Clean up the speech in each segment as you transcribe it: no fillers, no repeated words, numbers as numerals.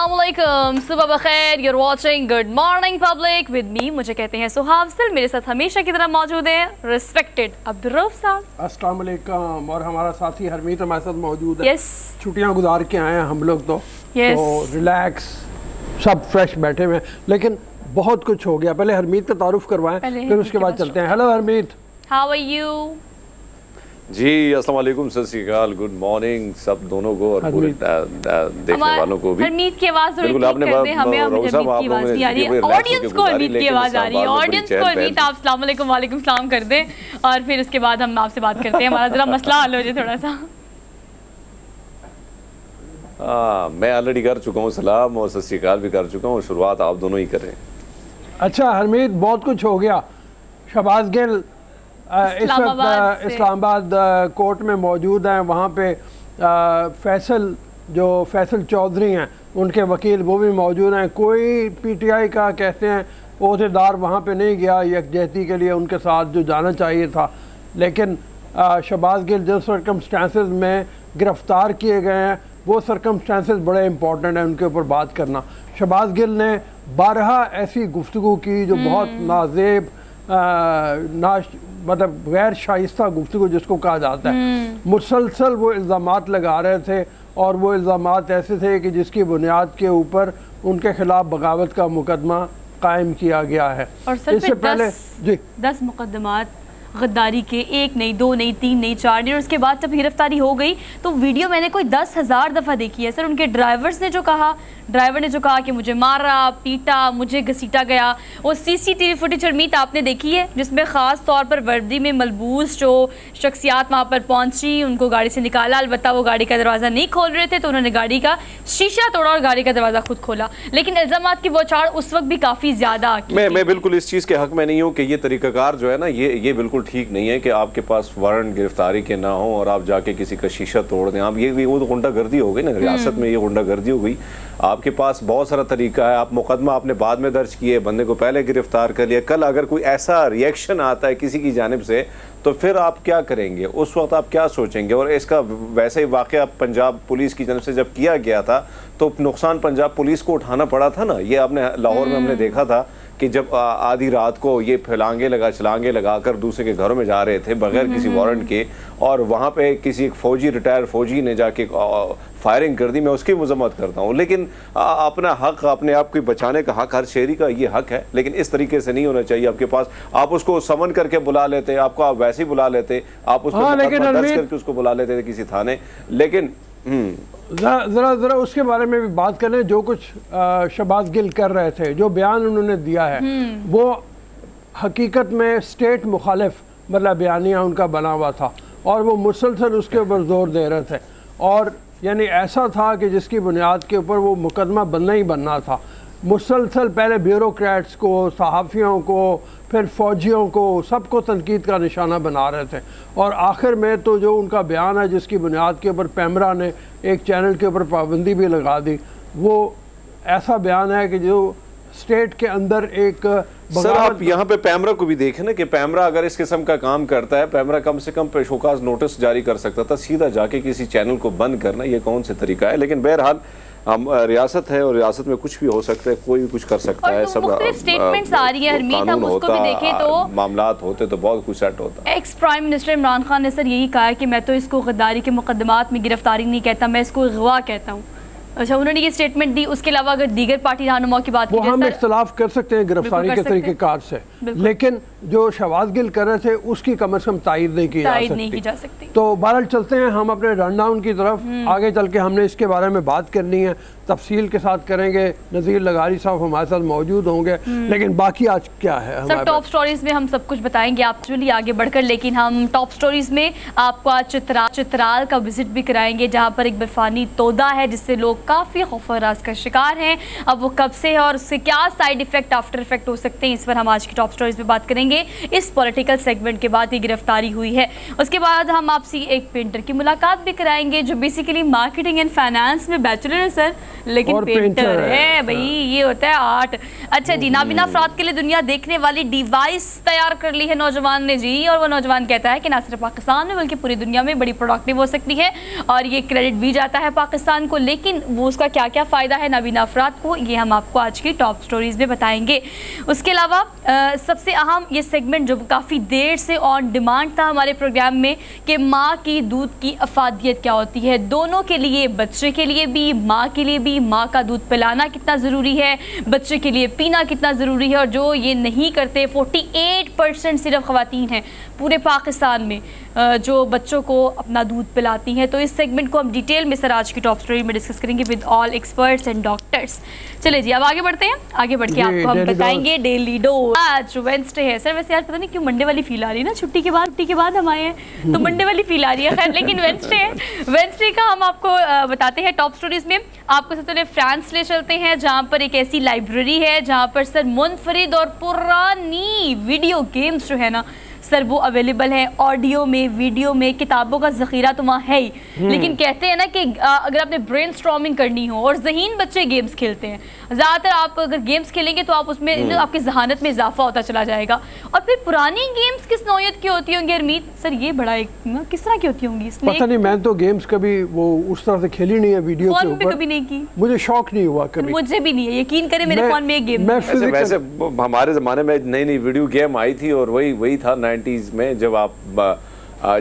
अस्सलामुअलैकुम, सुबह बखैर। You're watching good morning public with me, मुझे कहते हैं सुहाव सिल। मेरे साथ हमेशा की तरह मौजूद है रिस्पेक्टेड अब्दुर्रऊफ साहब। अस्सलामुअलैकुम। और हमारा साथी हरमीत हमारे साथ मौजूद है। यस, छुट्टियां गुजार के आए हैं हम लोग तो रिलैक्स सब फ्रेश बैठे हुए हैं, लेकिन बहुत कुछ हो गया। पहले हरमीत का तारुफ करवाएं, फिर उसके बाद चलते हैं। Hello Harmeet, how are you? जी अस्सलाम वालेकुम, सत श्री अकाल, गुड मॉर्निंग सब दोनों को और पूरे देखने वालों को भी। हरमीत की आवाज थोड़ी ठीक कर दे हमें, हरमीत की आवाज नहीं आ रही है, ऑडियंस को हरमीत की आवाज आ रही है। ऑडियंस को हरमीत आप अस्सलाम वालेकुम वालेकुम सलाम कर दे और फिर उसके बाद हम आपसे बात करते हैं। हमारा जरा मसला हल हो जाए थोड़ा सा। मैं ऑलरेडी कर चुका हूँ सलाम और सत श्री अकाल भी कर चुका हूँ, शुरुआत आप दोनों ही करें। अच्छा हरमीत, बहुत कुछ हो गया। शहबाज गिल इस वक्त इस्लामाबाद कोर्ट में मौजूद हैं। वहाँ पे फैसल चौधरी हैं, उनके वकील, वो भी मौजूद हैं। कोई पीटीआई का कहते हैं ओहदेदार वहाँ पे नहीं गया यकजहती के लिए उनके साथ जो जाना चाहिए था। लेकिन शहबाज गिल जिन सर्कमस्टांसेस में गिरफ़्तार किए गए हैं वो सर्कमस्टांसेस बड़े इंपॉर्टेंट हैं, उनके ऊपर बात करना। शहबाज गिल ने 12 ऐसी गुफ्तगू की जो बहुत नाजेब मतलब गैर शाइस्ता गुफ्तगू जिसको कहा जाता है। मुसलसल वो इल्ज़ामात लगा रहे थे और वो इल्ज़ामात ऐसे थे कि जिसकी बुनियाद के ऊपर उनके खिलाफ बगावत का मुकदमा कायम किया गया है। और इससे पहले 10 मुकदमात गद्दारी के, 1 नहीं 2 नहीं 3 नहीं 4 नहीं। और उसके बाद जब गिरफ्तारी हो गई तो वीडियो मैंने कोई 10,000 दफ़ा देखी है सर। उनके ड्राइवर ने जो कहा कि मुझे मारा पीटा, मुझे घसीटा गया, वो सीसीटीवी फुटेज हरमीत आपने देखी है जिसमें ख़ास तौर पर वर्दी में मलबूस जो शख्सियात वहाँ पर पहुँची, उनको गाड़ी से निकाला। अलबत्ता वो गाड़ी का दरवाज़ा नहीं खोल रहे थे तो उन्होंने गाड़ी का शीशा तोड़ा और गाड़ी का दरवाज़ा खुद खोला। लेकिन इल्ज़ामात की बौछार उस वक्त भी काफ़ी ज़्यादा। मैं बिल्कुल इस चीज़ के हक़ में नहीं हूँ कि ये तरीक़ाकार जो है ना ये बिल्कुल ठीक नहीं है कि आपके पास वारंट गिरफ्तारी के ना हो और आप जाके किसी का शीशा तोड़ दें। आप ये वो तो गुंडागर्दी हो गई ना, रियासत में ये गुंडागर्दी हो गई। आपके पास बहुत सारा तरीका है। आप मुकदमा आपने बाद में दर्ज किए, बंदे को पहले गिरफ्तार कर लिया। कल अगर कोई ऐसा रिएक्शन आता है किसी की जानिब से तो फिर आप क्या करेंगे, उस वक्त आप क्या सोचेंगे? और इसका वैसे ही वाक़या पंजाब पुलिस की जानिब से जब किया गया था तो नुकसान पंजाब पुलिस को उठाना पड़ा था ना। ये आपने लाहौर में हमने देखा था कि जब आधी रात को ये छलांगे लगाकर दूसरे के घरों में जा रहे थे बगैर किसी वारंट के, और वहाँ पे किसी एक रिटायर्ड फौजी ने जाके फायरिंग कर दी। मैं उसकी मजम्मत करता हूँ, लेकिन अपना हक, अपने आप को बचाने का हक हर शहरी का ये हक है। लेकिन इस तरीके से नहीं होना चाहिए। आपके पास आप उसको समन करके बुला लेते, आपको आप वैसे ही बुला लेते, आप उसको दर्ज करके उसको बुला लेते थे किसी थाने। लेकिन ज़रा उसके बारे में भी बात करें। जो कुछ शहबाज गिल कर रहे थे, जो बयान उन्होंने दिया है वो हकीकत में स्टेट मुखालिफ मतलब बयानिया उनका बना हुआ था और वो मुसलसल उसके ऊपर जोर दे रहे थे। और यानी ऐसा था कि जिसकी बुनियाद के ऊपर वो मुकदमा बनना ही बनना था। मुसलसल पहले ब्यूरोक्रेट्स को, सहाफ़ियों को, फिर फ़ौजियों को, सबको तनकीद का निशाना बना रहे थे। और आखिर में तो जो उनका बयान है जिसकी बुनियाद के ऊपर पैमरा ने एक चैनल के ऊपर पाबंदी भी लगा दी, वो ऐसा बयान है कि जो स्टेट के अंदर एक सर आप यहाँ पे पैमरा को भी देखें ना कि पैमरा अगर इस किस्म का काम करता है, पैमरा कम से कम पेशोकाज नोटिस जारी कर सकता था। सीधा जाके किसी चैनल को बंद करना ये कौन से तरीका है? लेकिन बहरहाल हम रियासत है और रियासत में कुछ भी हो सकता है, कोई भी कुछ कर सकता है। सब स्टेटमेंट्स आ रही है हरमीत, हम उसको भी देखें तो मामलात होते तो बहुत कुछ सेट होता। X prime minister Imran Khan ने सर यही कहा है कि मैं तो इसको गद्दारी के मुकदमात में गिरफ्तारी नहीं कहता, मैं इसको अगवा कहता हूँ। अच्छा, उन्होंने ये स्टेटमेंट दी। उसके अलावा अगर दीगर पार्टी रहनुमाओं की बात की हम इख्तलाफ कर सकते हैं गिरफ्तारी के तरीक़ेकार से, लेकिन जो शहबाज गिल कर रहे थे उसकी कम से कम तायद नहीं की जा सकती। तो बहरहाल चलते हैं हम अपने रनडाउन की तरफ। आगे चल के हमने इसके बारे में बात करनी है, तफसील के साथ करेंगे। नज़ीर लगारी साहब हमारे साथ मौजूद होंगे। लेकिन बाकी आज क्या है सर? टॉप स्टोरीज में हम सब कुछ बताएंगे आप चलिए आगे बढ़कर। लेकिन हम टॉप स्टोरीज में आपको आज चित्राल का विजिट भी कराएंगे जहाँ पर एक बर्फानी तोदा है जिससे लोग काफ़ी खौफ राज का शिकार हैं। अब वो कब से है और उससे क्या साइड इफेक्ट, आफ्टर इफेक्ट हो सकते हैं, इस पर हम आज की टॉप स्टोरीज में बात करेंगे। इस पॉलिटिकल सेगमेंट के बाद ये गिरफ्तारी हुई है। उसके बाद हम आपसे एक पेंटर की मुलाकात भी कराएंगे जो बेसिकली मार्केटिंग एंड फाइनेंस में बैचलर है सर। लेकिन पेंटर है भाई, ये होता है आर्ट। अच्छा जी, नाबीना अफराद के लिए दुनिया देखने वाली डिवाइस तैयार कर ली है नौजवान ने जी, और वो नौजवान कहता है कि ना सिर्फ पाकिस्तान में बल्कि पूरी दुनिया में बड़ी प्रोडक्टिव हो सकती है, और ये क्रेडिट भी जाता है पाकिस्तान को, लेकिन वो उसका क्या क्या फ़ायदा है नाबीना अफराद को, ये हम आपको आज की टॉप स्टोरीज़ में बताएंगे। उसके अलावा सबसे अहम ये सेगमेंट जो काफ़ी देर से ऑन डिमांड था हमारे प्रोग्राम में कि माँ की दूध की अफादियत क्या होती है, दोनों के लिए, बच्चे के लिए भी, माँ के लिए भी, माँ का दूध पिलाना कितना ज़रूरी है, बच्चे के लिए पीना कितना ज़रूरी है, और जो ये नहीं करते 48% सिर्फ ख़वातीन हैं पूरे पाकिस्तान में जो बच्चों को अपना दूध पिलाती हैं। तो इस सेगमेंट को हम डिटेल में सर आज की टॉप स्टोरी में डिस्कस करेंगे with all experts and doctors. चलिए जी, अब आगे बढ़ते हैं। आगे बढ़ के आपको हम बताएंगे डेली डोज। आज वेडनेसडे है सर, वैसे आज पता नहीं क्यों मंडे वाली फील आ रही है ना, छुट्टी के बाद हम आए हैं तो मंडे वाली फील आ रही है, खैर लेकिन वेडनेसडे है। वेडनेसडे का हम आपको बताते हैं टॉप स्टोरीज में। आपको सबसे पहले फ्रांस ले चलते हैं जहाँ पर एक ऐसी लाइब्रेरी है जहाँ पर सर मुनफरिद और पुरानी वीडियो गेम्स जो है ना सर वो अवेलेबल है, ऑडियो में, वीडियो में, किताबों का ज़ख़ीरा तो वहाँ है ही, लेकिन कहते हैं ना कि अगर आपने ब्रेन स्टॉर्मिंग करनी हो, और ज़हीन बच्चे गेम्स खेलते हैं ज़्यादातर, आप अगर गेम्स खेलेंगे तो आप उसमें आपकी जहानत में इजाफा होता चला जाएगा। और फिर पुरानी गेम्स किस नौयत की होती होंगी अरमीत सर, ये बड़ा एक किस तरह की होती होंगी? पता नहीं, मैं तो गेम्स कभी वो उस तरह से खेली नहीं है, वीडियो के ऊपर कभी नहीं की, मुझे शौक नहीं हुआ कभी। मुझे भी नहीं है, यकीन करें मेरे फोन में एक गेम। वैसे हमारे ज़माने में नई नई वीडियो गेम आई थी और वही था 90s में, जब आप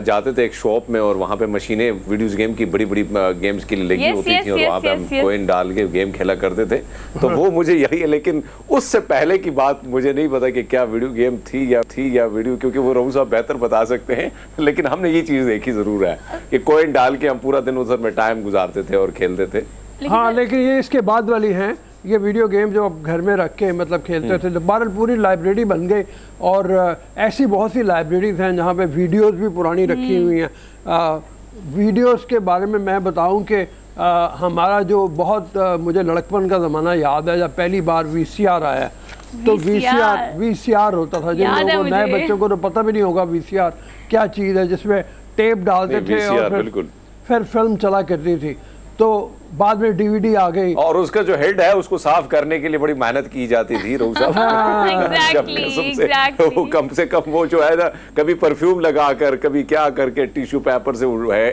जाते थे एक शॉप में और वहाँ पे मशीनें वीडियोस गेम की बड़ी बड़ी गेम्स की लगी होती थी और वहाँ पे हम कॉइन डाल के गेम खेला करते थे, तो वो मुझे यही है। लेकिन उससे पहले की बात मुझे नहीं पता कि क्या वीडियो गेम थी या वीडियो, क्योंकि वो रहू साहब बेहतर बता सकते हैं, लेकिन हमने ये चीज़ देखी ज़रूर है कि कॉइन डाल के हम पूरा दिन उधर में टाइम गुजारते थे और खेलते थे। हाँ, लेकिन ये इसके बाद वाली हैं ये वीडियो गेम जो आप घर में रख के मतलब खेलते थे, तो बहरहाल पूरी लाइब्रेरी बन गई, और ऐसी बहुत सी लाइब्रेरीज हैं जहाँ पे वीडियोस भी पुरानी रखी हुई हैं। वीडियोस के बारे में मैं बताऊं कि हमारा जो बहुत मुझे लड़कपन का ज़माना याद है, जब पहली बार VCR आया, तो VCR होता था, जिन लोगों को, नए बच्चों को तो पता भी नहीं होगा VCR क्या चीज़ है, जिसमें टेप डालते थे और फिर फिल्म चला करती थी। तो बाद में DVD आ गई, और उसका जो हेड है उसको साफ करने के लिए बड़ी मेहनत की जाती थी रोज़ वो कम से कम वो जो है ना, कभी परफ्यूम लगाकर, कभी क्या करके टिश्यू पेपर से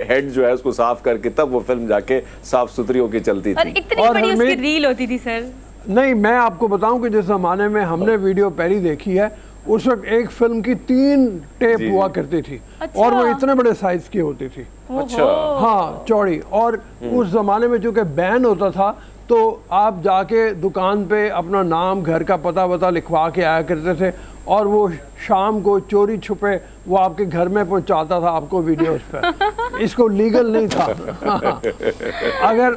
हेड जो है उसको साफ करके तब वो फिल्म जाके साफ सुथरी होकर चलती थी। और इतनी बड़ी उसकी रील होती थी सर। नहीं, मैं आपको बताऊं कि जिस जमाने में हमने वीडियो पहली देखी है, उस वक्त एक फिल्म की 3 टेप हुआ करती थी। अच्छा। और वो इतने बड़े साइज की होती थी। अच्छा। हाँ, चौड़ी। और उस जमाने में चूंकि बैन होता था, तो आप जाके दुकान पे अपना नाम, घर का पता लिखवा के आया करते थे, और वो शाम को चोरी छुपे वो आपके घर में पहुंचाता था आपको वीडियोस पर। इसको लीगल नहीं था। अगर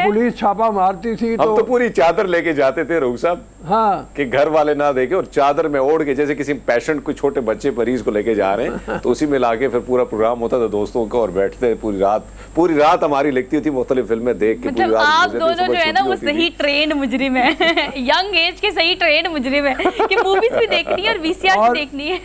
पुलिस छापा मारती थी तो पूरी चादर लेके जाते थे रोग साहब, हाँ, कि घर वाले ना देखे, और चादर में ओढ़ के, जैसे किसी पेशेंट को, छोटे बच्चे मरीज को लेके जा रहे हैं, तो उसी में लाके फिर पूरा प्रोग्राम होता था दोस्तों का, और बैठते पूरी रात हमारी लिखती होती मुख्तलिफ फिल्में देख के। मतलब आप दोनों जो है ना वो सही ट्रेंड मुजरिम है, यंग एज के सही ट्रेंड मुजरिम है कि मूवीज भी देखनी है और VCR भी देखनी है।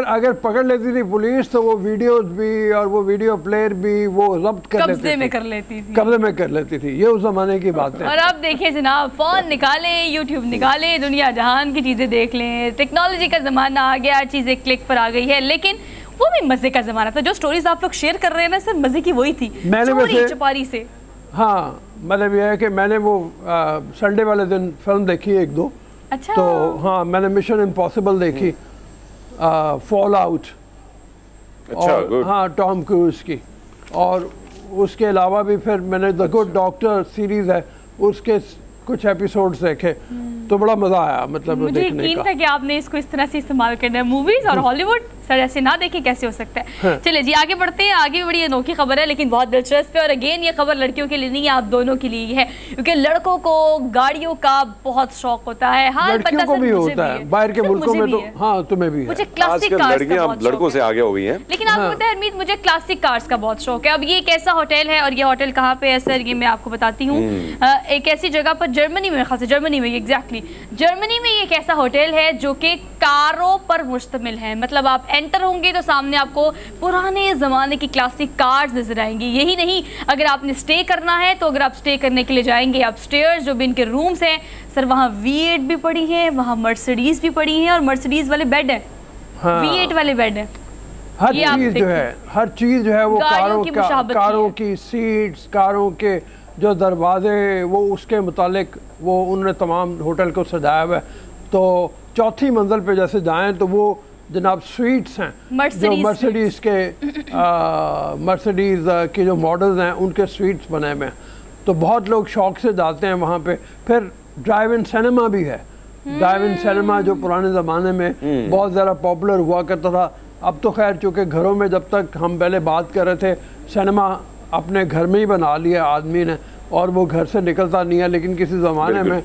अगर पकड़ लेती थी पुलिस तो वो वीडियोस भी और वो वीडियो प्लेयर भी वो जब्त कब्जे में कर लेती थी। ये उस जमाने की बात है। और अब देखिए जनाब, फोन निकाले, यूट्यूब निकाले, दुनिया जहान की चीजें देख लें, टेक्नोलॉजी का जमाना आ गया, चीजें क्लिक पर आ गई है, लेकिन वो भी मजे का जमाना था। जो स्टोरीज आप लोग शेयर कर रहे हैं ना सर, मजे की वही थी, चोरी चपारी से। हाँ, मतलब यह है कि मैंने वो संडे वाले दिन फिल्म देखी 1-2। अच्छा। तो हाँ, मैंने मिशन इम्पॉसिबल देखी, फॉल आउट, और हाँ टॉम क्रूज की, और उसके अलावा भी फिर मैंने द गुड डॉक्टर सीरीज है उसके कुछ एपिसोड्स देखे, तो बड़ा मजा आया। मतलब मुझे यकीन था कि आपने इसको इस तरह से इस्तेमाल करना है। मूवीज और हॉलीवुड सर ऐसे ना देखे कैसे हो सकता है। हाँ। चलिए जी आगे बढ़ते हैं। आगे भी बड़ी अनोखी खबर है लेकिन बहुत दिलचस्प है, और अगेन ये खबर लड़कियों के लिए नहीं है, आप दोनों के लिए है, क्योंकि लड़कों को गाड़ियों का बहुत शौक होता है। हाँ, लड़कियों को भी होता है, बाहर के मुल्कों में तो हाँ तुम्हें भी है। मुझे क्लासिक कार्स का बहुत लड़कों से आगे हो गई है, लेकिन आपको पता है हरमीत, मुझे क्लासिक कार्स का बहुत शौक है। अब ये एक ऐसा होटल है, और ये होटल कहाँ पे है सर, ये मैं आपको बताती हूँ। एक ऐसी जगह पर जर्मनी में, खास जर्मनी में एग्जैक्टली जर्मनी में ये एक ऐसा होटल है जो कि कारों पर मुश्तमिल है। मतलब आप एंटर होंगे तो सामने आपको पुराने ज़माने की क्लासिक कार्स नजर आएंगी। यही नहीं, अगर आपने स्टे करना है तो अगर आप स्टे करने के लिए जाएंगे आप स्टेयर्स जो भी इनके रूम्स हैं सर, वहाँ V8 भी पड़ी है, वहाँ मर्सिडीज़ भी पड़ी है और मर्सिडीज़ वाले बेड है। हाँ। V8 वाले बेड है। हर चीज़ जो है, हर चीज़ जो है वो कारों की सीट्स, कारों के जो दरवाजे, वो उसके मुतालिक वो उन्होंने तमाम होटल को सजाया हुआ है। तो चौथी मंजिल पे जैसे जाएं तो वो जनाब स्वीट्स हैं जो मर्सिडीज़ के जो मॉडल्स हैं उनके स्वीट्स बने हुए हैं। तो बहुत लोग शौक से जाते हैं वहाँ पे। फिर ड्राइव इन सिनेमा भी है। ड्राइव इन सिनेमा जो पुराने ज़माने में बहुत ज़्यादा पॉपुलर हुआ करता था। अब तो खैर चूँकि घरों में, जब तक हम पहले बात कर रहे थे, सिनेमा अपने घर में ही बना लिया आदमी ने और वो घर से निकलता नहीं है। लेकिन किसी ज़माने में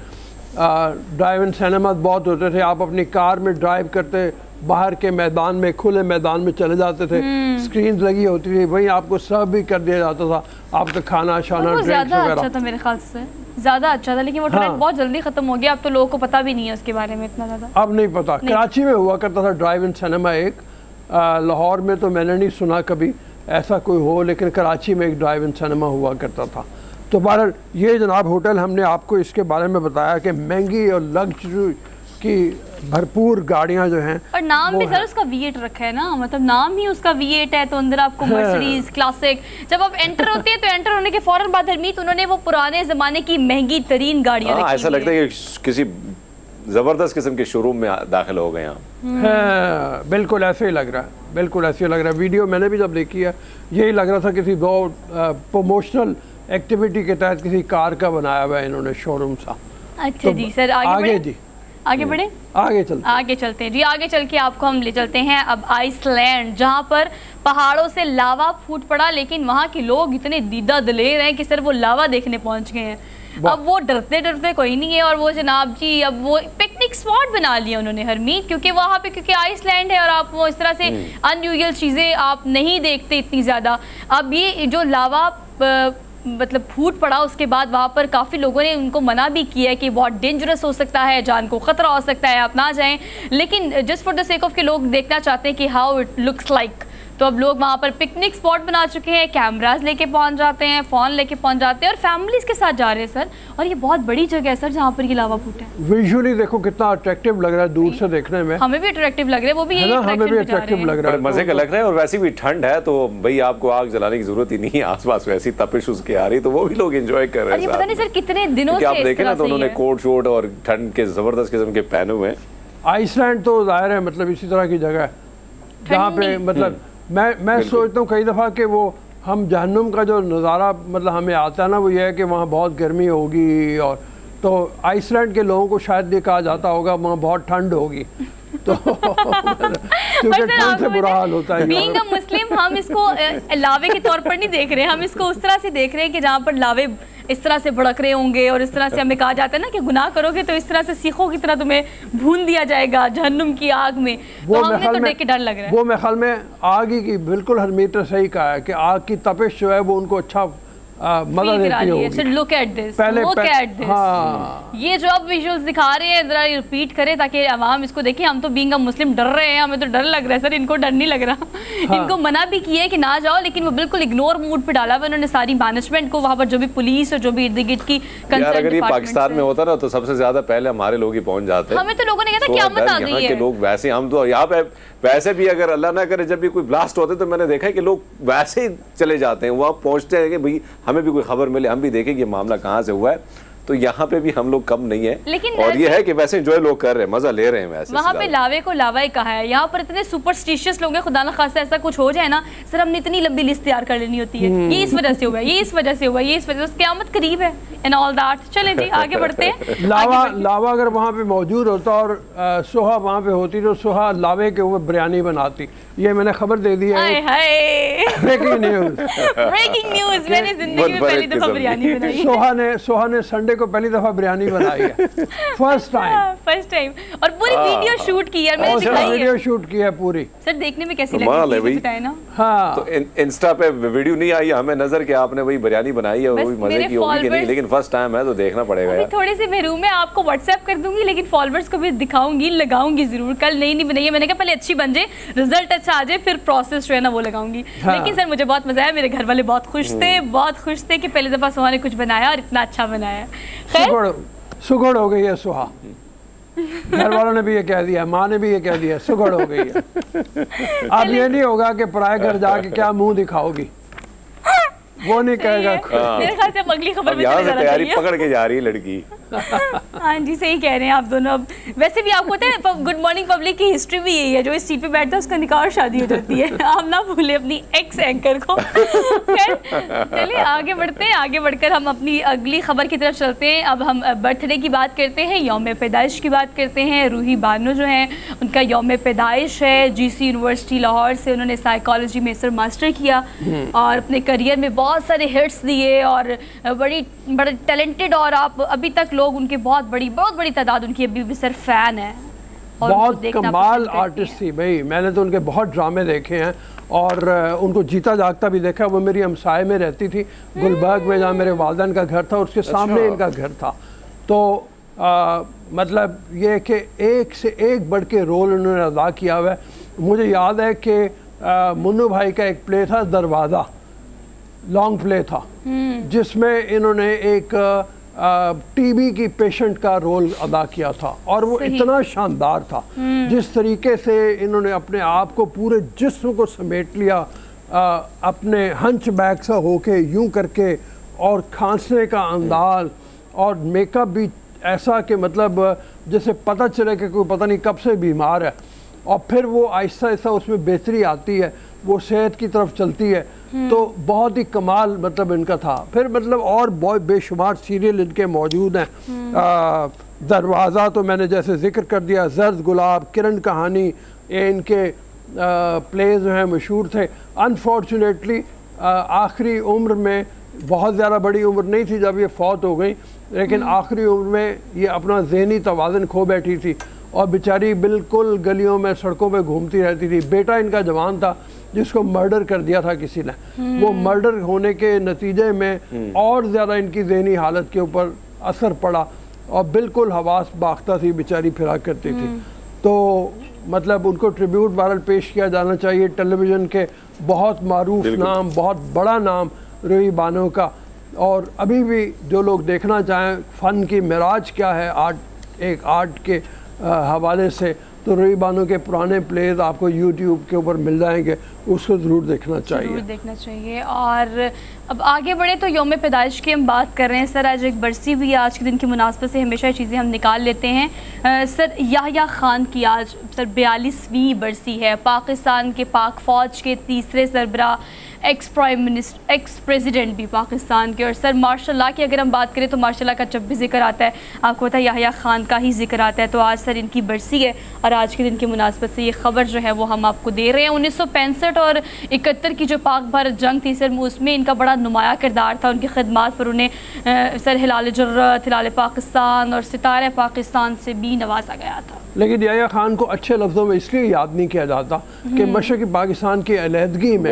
ड्राइव इन सिनेमा बहुत होते थे। आप अपनी कार में ड्राइव करते बाहर के मैदान में, खुले मैदान में चले जाते थे, स्क्रीन लगी होती थी, वहीं आपको सर्व भी कर दिया जाता था आपका खाना शाना ड्रिंक्स वगैरह। अच्छा था मेरे ख्याल से, ज़्यादा अच्छा था। लेकिन वो ट्रेंड बहुत जल्दी ख़त्म हो गया। अब तो लोगों को पता भी नहीं है उसके बारे में इतना ज़्यादा। अब नहीं पता। कराची में हुआ करता था ड्राइव इन सिनेमा एक, लाहौर में तो मैंने नहीं सुना कभी ऐसा कोई हो, लेकिन कराची में एक ड्राइव इन सिनेमा हुआ करता था। तो बहरहाल ये जनाब होटल हमने आपको इसके बारे में बताया कि महंगी और लग्जरी की भरपूर गाड़ियाँ जो हैं। और नाम भी सर उसका V8 रखा है ना, मतलब नाम ही उसका V8 है। तो अंदर आपको मर्सिडीज क्लासिक, जब आप एंटर होते हैं तो एंटर होने के फौरन बाद हरमीत उन्होंने वो पुराने ज़माने की महंगी तरीन गाड़ियाँ रखी। ऐसा लगता है कि किसी ज़बरदस्त किस्म के शोरूम में दाखिल हो गए हैं। बिल्कुल ऐसे ही लग रहा है, बिल्कुल ऐसे ही लग रहा है। वीडियो मैंने भी जब देखी है यही लग रहा था किसी बहुत प्रमोशनल एक्टिविटी के तहत किसी कार का बनाया हुआ है इन्होंने शोरूम सा। अच्छा तो जी सर, आगे जी, आगे बढ़े, आगे चलते हैं जी। आगे चल के आपको हम ले चलते हैं अब आइसलैंड, जहाँ पर पहाड़ों से लावा फूट पड़ा, लेकिन वहाँ के लोग इतने दीदा दिलेर हैं कि सर वो लावा देखने पहुँच गए हैं। अब वो डरते डरते कोई नहीं है और वो जनाब जी अब वो पिकनिक स्पॉट बना लिया उन्होंने हरमीत, क्योंकि वहाँ पे क्योंकि आइसलैंड है और आप वो इस तरह से अनयूजुअल चीज़ें आप नहीं देखते इतनी ज़्यादा। अब ये जो लावा मतलब फूट पड़ा उसके बाद वहाँ पर काफ़ी लोगों ने उनको मना भी किया है कि बहुत डेंजरस हो सकता है, जान को ख़तरा हो सकता है, आप ना जाएं। लेकिन just for the sake of के लोग देखना चाहते हैं कि हाउ इट लुक्स लाइक। तो अब लोग वहाँ पर पिकनिक स्पॉट बना चुके हैं, कैमराज लेके पहुँच जाते हैं, फ़ोन लेके पहुँच जाते हैं और फैमिलीज़ के साथ जा रहे हैं सर। और ये बहुत बड़ी जगह है सर जहाँ पर ये लावा फूटा है। विजुअली देखो कितना अट्रैक्टिव लग रहा है दूर से देखने में। हमें भी अट्रैक्टिव लग रहा है, वो भी हमें भी अट्रैक्टिव लग रहा है, मजे का लग रहा है। और वैसे भी ठंड है तो भाई आपको आग जलाने की जरूरत ही नहीं है, आसपास वैसी तपिश उसकी आ रही, तो वो भी लोग एंजॉय कर रहे हैं। पता नहीं सर कितने दिनों से आप देखें ना तो उन्होंने कोट शोट और ठंड के जबरदस्त किस्म के पहने हुए हैं। आइसलैंड तो जाहिर है मतलब इसी तरह की जगह है जहाँ पे मतलब मैं सोचता हूँ कई दफ़ा कि वो हम जहन्नुम का जो नज़ारा मतलब हमें आता है ना, वो ये है कि वहाँ बहुत गर्मी होगी। और तो आइसलैंड के लोगों को शायद ये कहा जाता होगा वहाँ बहुत ठंड होगी। तो क्योंकि ठंड से बुरा हाल होता है। बीइंग अ मुस्लिम हम इसको लावे के तौर पर नहीं देख रहे हैं, हम इसको उस तरह से देख रहे हैं कि जहाँ पर लावे इस तरह से भड़क रहे होंगे और इस तरह से हमें कहा जाता है ना कि गुनाह करोगे तो इस तरह से सीखों की तरह तुम्हें भून दिया जाएगा जहन्नुम की आग में। तो हमें तो देख के डर लग रहा है। वो मेरे ख्याल में आग ही की बिल्कुल हरमीत ने सही कहा है कि आग की तपिश जो है वो उनको अच्छा मजा देती होगी। Look at this, look at this. ये जो अब विजुअल्स दिखा रहे हैं जरा रिपीट करें ताकि आवाम इसको देखें। हम तो बीइंग अ मुस्लिम डर रहे हैं, हमें तो डर लग रहा है सर, इनको डर नहीं लग रहा। इनको मना भी किया है कि ना जाओ, लेकिन वो बिल्कुल इग्नोर मूड पे डाला हुआ उन्होंने सारी मैनेजमेंट को, वहाँ पर जो भी पुलिस और जो भी इर्द गिर्द की कंसर्न। अगर ये पाकिस्तान में होता ना तो सबसे ज्यादा पहले हमारे लोग ही पहुंच जाते। हमें तो लोगों ने कहा था क़यामत आ गई है। लोग वैसे हम तो यहाँ पे वैसे भी अगर अल्लाह ना करे जब भी कोई ब्लास्ट होते तो मैंने देखा है कि लोग वैसे ही चले जाते हैं, वहाँ पहुंचते हैं कि भाई हमें भी कोई खबर मिले, हम भी देखें कि ये मामला कहाँ से हुआ है। तो यहाँ पे भी हम लोग कम नहीं है। लेकिन और ये है कि वैसे एंजॉय लोग कर रहे हैं, मजा ले रहे हैं। वैसे वहाँ पे लावे को लावा ही कहा है। यहाँ पर इतने सुपरस्टिशियस लोग हैं, खुदा न खास्ता ऐसा कुछ हो जाए ना सर, हमने इतनी लंबी लिस्ट तैयार कर लेनी होती है। ये इस वजह से हुआ है, ये इस वजह से हुआ है, ये इस वजह से, क़यामत करीब है एंड ऑल दैट। चलें जी आगे बढ़ते हैं। लावा अगर वहाँ पे मौजूद होता और सुहा वहाँ पे होती तो सुहा लावे के ऊपर बिरयानी बनाती। ये मैंने खबर दे दी है। ब्रेकिंग न्यूज़, मैंने जिंदगी में पहली दफा बिरयानी बनाई। सोहा ने संडे को पहली दफा बिरयानी बनाई है, फर्स्ट टाइम और पूरी वीडियो शूट की है, मैंने दिखाई है, वीडियो शूट की है पूरी। सर देखने में कैसी लगी बताए ना। हाँ तो इंस्टा पे वीडियो नहीं आई हमें नजर कि आपने वही बिरयानी बनाई है, वही मजे की होगी कि नहीं, लेकिन फर्स्ट टाइम है तो देखना पड़ेगा यार। थोड़े से महरूम है, आपको व्हाट्सएप कर दूंगी, लेकिन फॉलोअर्स को भी दिखाऊंगी, लगाऊंगी जरूर। कल नहीं बनाई है, मैंने कहा पहले अच्छी बन जाए, रिजल्ट अच्छा आ जाए, फिर प्रोसेस जो है ना वो लगाऊंगी। लेकिन सर मुझे बहुत मजा आया, मेरे घर वाले बहुत खुश थे, बहुत खुश थे कि पहली दफा सुहा ने कुछ बनाया और इतना अच्छा बनाया। सुगड़ हो गई है सुहा, घर वालों ने भी ये कह दिया, माँ ने भी ये कह दिया, सुगड़ हो गई है। अब ये नहीं होगा कि पराए घर जाके क्या मुंह दिखाओगी, वो नहीं कहेगा। मेरे ख्याल से अगली खबर में यहाँ से तैयारी पकड़ के जा रही है लड़की। हाँ जी सही कह रहे हैं आप दोनों। अब वैसे भी आपको पता है गुड मॉर्निंग पब्लिक की हिस्ट्री भी यही है, जो इस सीट पे बैठता है उसका निकाह और शादी हो जाती है। आप ना भूले अपनी एक्स एंकर को। चलिए आगे बढ़ते हैं, आगे बढ़कर हम अपनी अगली खबर की तरफ चलते हैं। अब हम बर्थडे की बात करते हैं, यौम पैदाइश की बात करते हैं। रूही बानो जो हैं उनका यौम पैदाइश है। GC यूनिवर्सिटी लाहौर से उन्होंने साइकोलॉजी में सर मास्टर किया और अपने करियर में बहुत सारे हिट्स दिए और बड़े टैलेंटेड, और आप अभी तक लोग उनके बहुत बड़ी तादाद उनकी अभी भी सर फैन है। बहुत कमाल आर्टिस्ट थी भाई, मैंने तो उनके बहुत ड्रामे देखे हैं और उनको जीता जागता भी देखा। वो मेरी हमसाए में रहती थी गुलबर्ग में, जहाँ मेरे वालिदैन का घर था, उसके सामने इनका घर था। तो मतलब ये कि एक से एक बढ़ के रोल उन्होंने अदा किया हुआ है। मुझे याद है कि मुन्नू भाई का एक प्ले था दरवाज़ा, लॉन्ग प्ले था, जिसमें इन्होंने एक टीबी की पेशेंट का रोल अदा किया था और वो इतना शानदार था। जिस तरीके से इन्होंने अपने आप को पूरे जिस्म को समेट लिया, अपने हंच बैक सा होके यूं करके, और खांसने का अंदाज और मेकअप भी ऐसा कि मतलब जैसे पता चले कि कोई पता नहीं कब से बीमार है, और फिर वो आहिस्ता आहिस्ता उसमें बेहतरी आती है, वो सेहत की तरफ चलती है। तो बहुत ही कमाल मतलब इनका था। फिर मतलब और बहुत बेशुमार सीरियल इनके मौजूद हैं। दरवाज़ा तो मैंने जैसे जिक्र कर दिया, जर्द गुलाब, किरण कहानी, ये इनके प्ले जो हैं मशहूर थे। अनफॉर्चुनेटली आखिरी उम्र में, बहुत ज़्यादा बड़ी उम्र नहीं थी जब ये फौत हो गई, लेकिन आखिरी उम्र में ये अपना ज़हनी तवाज़ुन खो बैठी थी और बेचारी बिल्कुल गलियों में सड़कों पे घूमती रहती थी। बेटा इनका जवान था जिसको मर्डर कर दिया था किसी ने। वो मर्डर होने के नतीजे में और ज़्यादा इनकी ज़हनी हालत के ऊपर असर पड़ा और बिल्कुल हवास बाख्ता थी, बेचारी फिरा करती थी। तो मतलब उनको ट्रिब्यूट बहरहाल पेश किया जाना चाहिए। टेलीविज़न के बहुत मारूफ नाम, बहुत बड़ा नाम रूही बानो का। और अभी भी जो लोग देखना चाहें फ़न की मिराज क्या है एक आर्ट के हवाले से, तो रूही बानो के पुराने प्लेज आपको यूट्यूब के ऊपर मिल जाएंगे, उसको ज़रूर देखना चाहिए। और अब आगे बढ़े तो यौम पैदाइश की हम बात कर रहे हैं। सर आज एक बरसी भी है, आज के दिन की मुनासबत से हमेशा चीज़ें हम निकाल लेते हैं। सर याह्या खान की आज सर 42वीं बरसी है। पाकिस्तान के पाक फ़ौज के तीसरे सरबरा, ex prime minister, ex president भी पाकिस्तान के। और सर माशाल्लाह की अगर हम बात करें तो माशाल्लाह का जब भी जिक्र आता है आपको पता है याह्या खान का ही जिक्र आता है। तो आज सर इनकी बरसी है और आज के दिन की मुनासबत से ये ख़बर जो है वो हम आपको दे रहे हैं। 1965 और 71 की जो पाक भारत जंग थी सर, उसमें इनका बड़ा नुमाया किरदार था। उनकी खिदमात पर उन्हें सर हिलाल जुर्रत, हिलाल पाकिस्तान और सितारे पाकिस्तान से भी नवाजा गया था। लेकिन याह्या खान को अच्छे लफ्ज़ों में इसलिए याद नहीं किया जाता कि मशरक़ी पाकिस्तान की अलहदगी में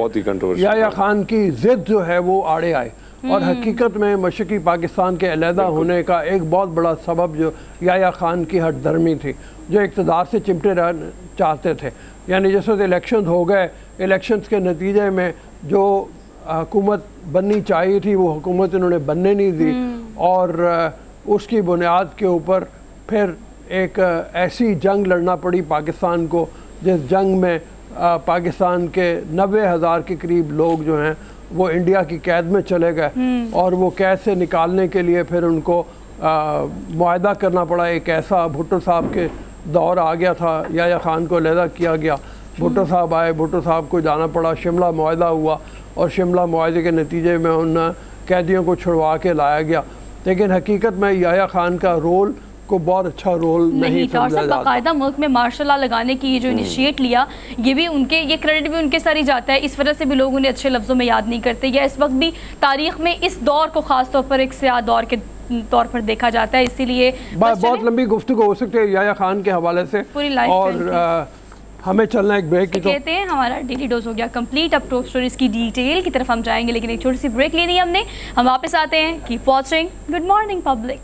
याह्या खान की ज़िद जो है वो आड़े आए, और हकीकत में मशरक़ी पाकिस्तान के अलहदा होने का एक बहुत बड़ा सबब जो याह्या खान की हठधर्मी थी, जो इक़्तिदार से चिमटे रहना चाहते थे। यानी जिस वक्त इलेक्शन हो गए, इलेक्शन के नतीजे में जो हुकूमत बननी चाहिए थी वो हुकूमत इन्होंने बनने नहीं दी, और उसकी बुनियाद के ऊपर फिर एक ऐसी जंग लड़ना पड़ी पाकिस्तान को, जिस जंग में पाकिस्तान के 90,000 के करीब लोग जो हैं वो इंडिया की कैद में चले गए, और वो कैद से निकालने के लिए फिर उनको मुआहदा करना पड़ा। एक ऐसा भुट्टो साहब के दौर आ गया था, याह्या खान को अलहदा किया गया, भुट्टो साहब आए, भुट्टो साहब को जाना पड़ा, शिमला मुआहदा हुआ और शिमला मुआहदे के नतीजे में उन कैदियों को छुड़वा के लाया गया। लेकिन हकीकत में याह्या खान का रोल को बहुत अच्छा रोल नहीं था। और सब बाकायदा मुल्क में मार्शल लॉ लगाने की ये जो इनिशिएट लिया, ये भी उनके, ये क्रेडिट भी उनके सर ही जाता है। इस वजह से भी लोग उन्हें अच्छे लफ्ज़ों में याद नहीं करते, या इस वक्त भी तारीख़ में इस दौर को ख़ास तौर पर एक स्याह दौर के तौर पर देखा जाता है, इसीलिए बहुत लंबी गुफ्तगू हो सकती है याया खान के हवाले से पूरी लाइफ। और हमें चलना एक ब्रेक की, तो कहते हैं हमारा डेली डोज हो गया कंप्लीट। अब टॉप स्टोरीज की डिटेल की तरफ हम जाएंगे, लेकिन एक छोटी सी ब्रेक लेनी है हमने। हम वापस आते हैं, keep watching good morning public.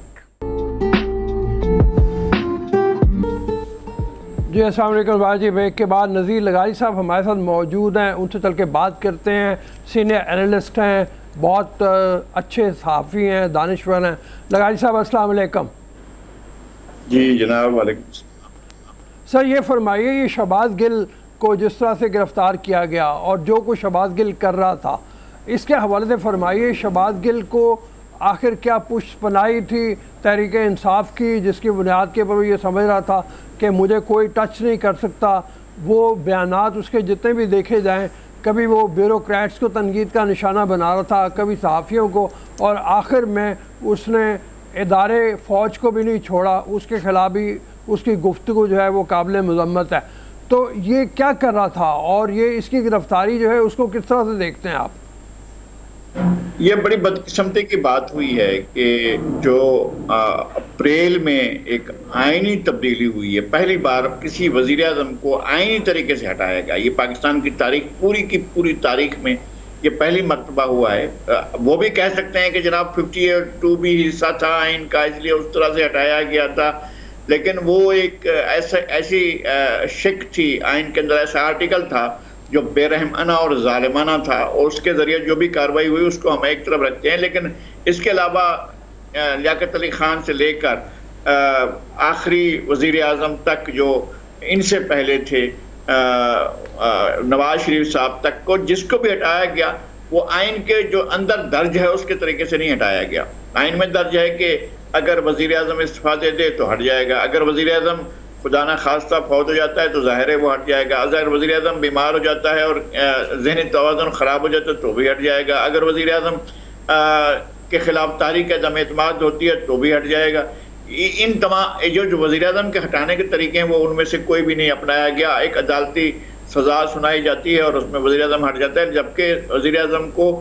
जी अस्सलाम वालेकुम। बाजी ब्रेक के बाद नज़ीर लगारी साहब हमारे साथ मौजूद हैं, उनसे चल के बात करते हैं। सीनियर एनालिस्ट हैं, बहुत अच्छे सहाफ़ी हैं, दानिश्वर हैं। लगारी साहब अस्सलाम वालेकुम। जी जनाब वालेकुम सर, ये फरमाइए, ये शहबाज गिल को जिस तरह से गिरफ़्तार किया गया और जो कुछ शहबाज गिल कर रहा था, इसके हवाले से फरमाइए, शहबाज गिल को आखिर क्या पुष्ट पनाही थी तहरीक इंसाफ की, जिसकी बुनियाद के ऊपर वो ये समझ रहा था कि मुझे कोई टच नहीं कर सकता। वो बयानात उसके जितने भी देखे जाएं, कभी वो ब्यूरोक्रेट्स को तनकीद का निशाना बना रहा था, कभी सहाफ़ियों को, और आखिर में उसने इदारे फ़ौज को भी नहीं छोड़ा। उसके ख़िलाफ़ भी उसकी गुफ्तगू जो है वो काबिल मज़म्मत है। तो ये क्या कर रहा था और ये इसकी गिरफ़्तारी जो है उसको किस तरह से देखते हैं आप? ये बड़ी बदकिस्मती की बात हुई है कि जो अप्रैल में एक आईनी तब्दीली हुई है, पहली बार किसी वज़ीर आज़म को आईनी तरीके से हटाया गया। ये पाकिस्तान की तारीख पूरी की पूरी तारीख में ये पहली मरतबा हुआ है। वो भी कह सकते हैं कि जनाब 52 भी हिस्सा था आइन का, इसलिए उस तरह से हटाया गया था, लेकिन वो एक ऐसी शिक थी आइन के अंदर, ऐसा आर्टिकल था जो बेरहमाना और जालिमाना था, और उसके ज़रिए जो भी कार्रवाई हुई उसको हम एक तरफ रखते हैं। लेकिन इसके अलावा लियाकत अली ख़ान से लेकर आखिरी वज़ीर आज़म तक जो इनसे पहले थे, नवाज शरीफ साहब तक को, जिसको भी हटाया गया वो आइन के जो अंदर दर्ज है उसके तरीके से नहीं हटाया गया। आइन में दर्ज है कि अगर वज़ीर आज़म इस्तीफ़ा दे दे तो हट जाएगा, अगर वज़ीर आज़म खुदा न खास्ता फौत हो जाता है तो ज़ाहिर है वो हट जाएगा, अगर वज़ीर आज़म बीमार हो जाता है और ज़हनी तवाज़ुन ख़राब हो जाता है तो भी हट जाएगा, अगर वज़ीर आज़म के ख़िलाफ़ तारीख अदम एतमाद होती है तो भी हट जाएगा। इन तमाम जो वज़ीर आज़म के हटाने के तरीके हैं वो उनमें से कोई भी नहीं अपनाया गया। एक अदालती सज़ा सुनाई जाती है और उसमें वज़ीर आज़म हट जाता है, जबकि वज़ीर आज़म को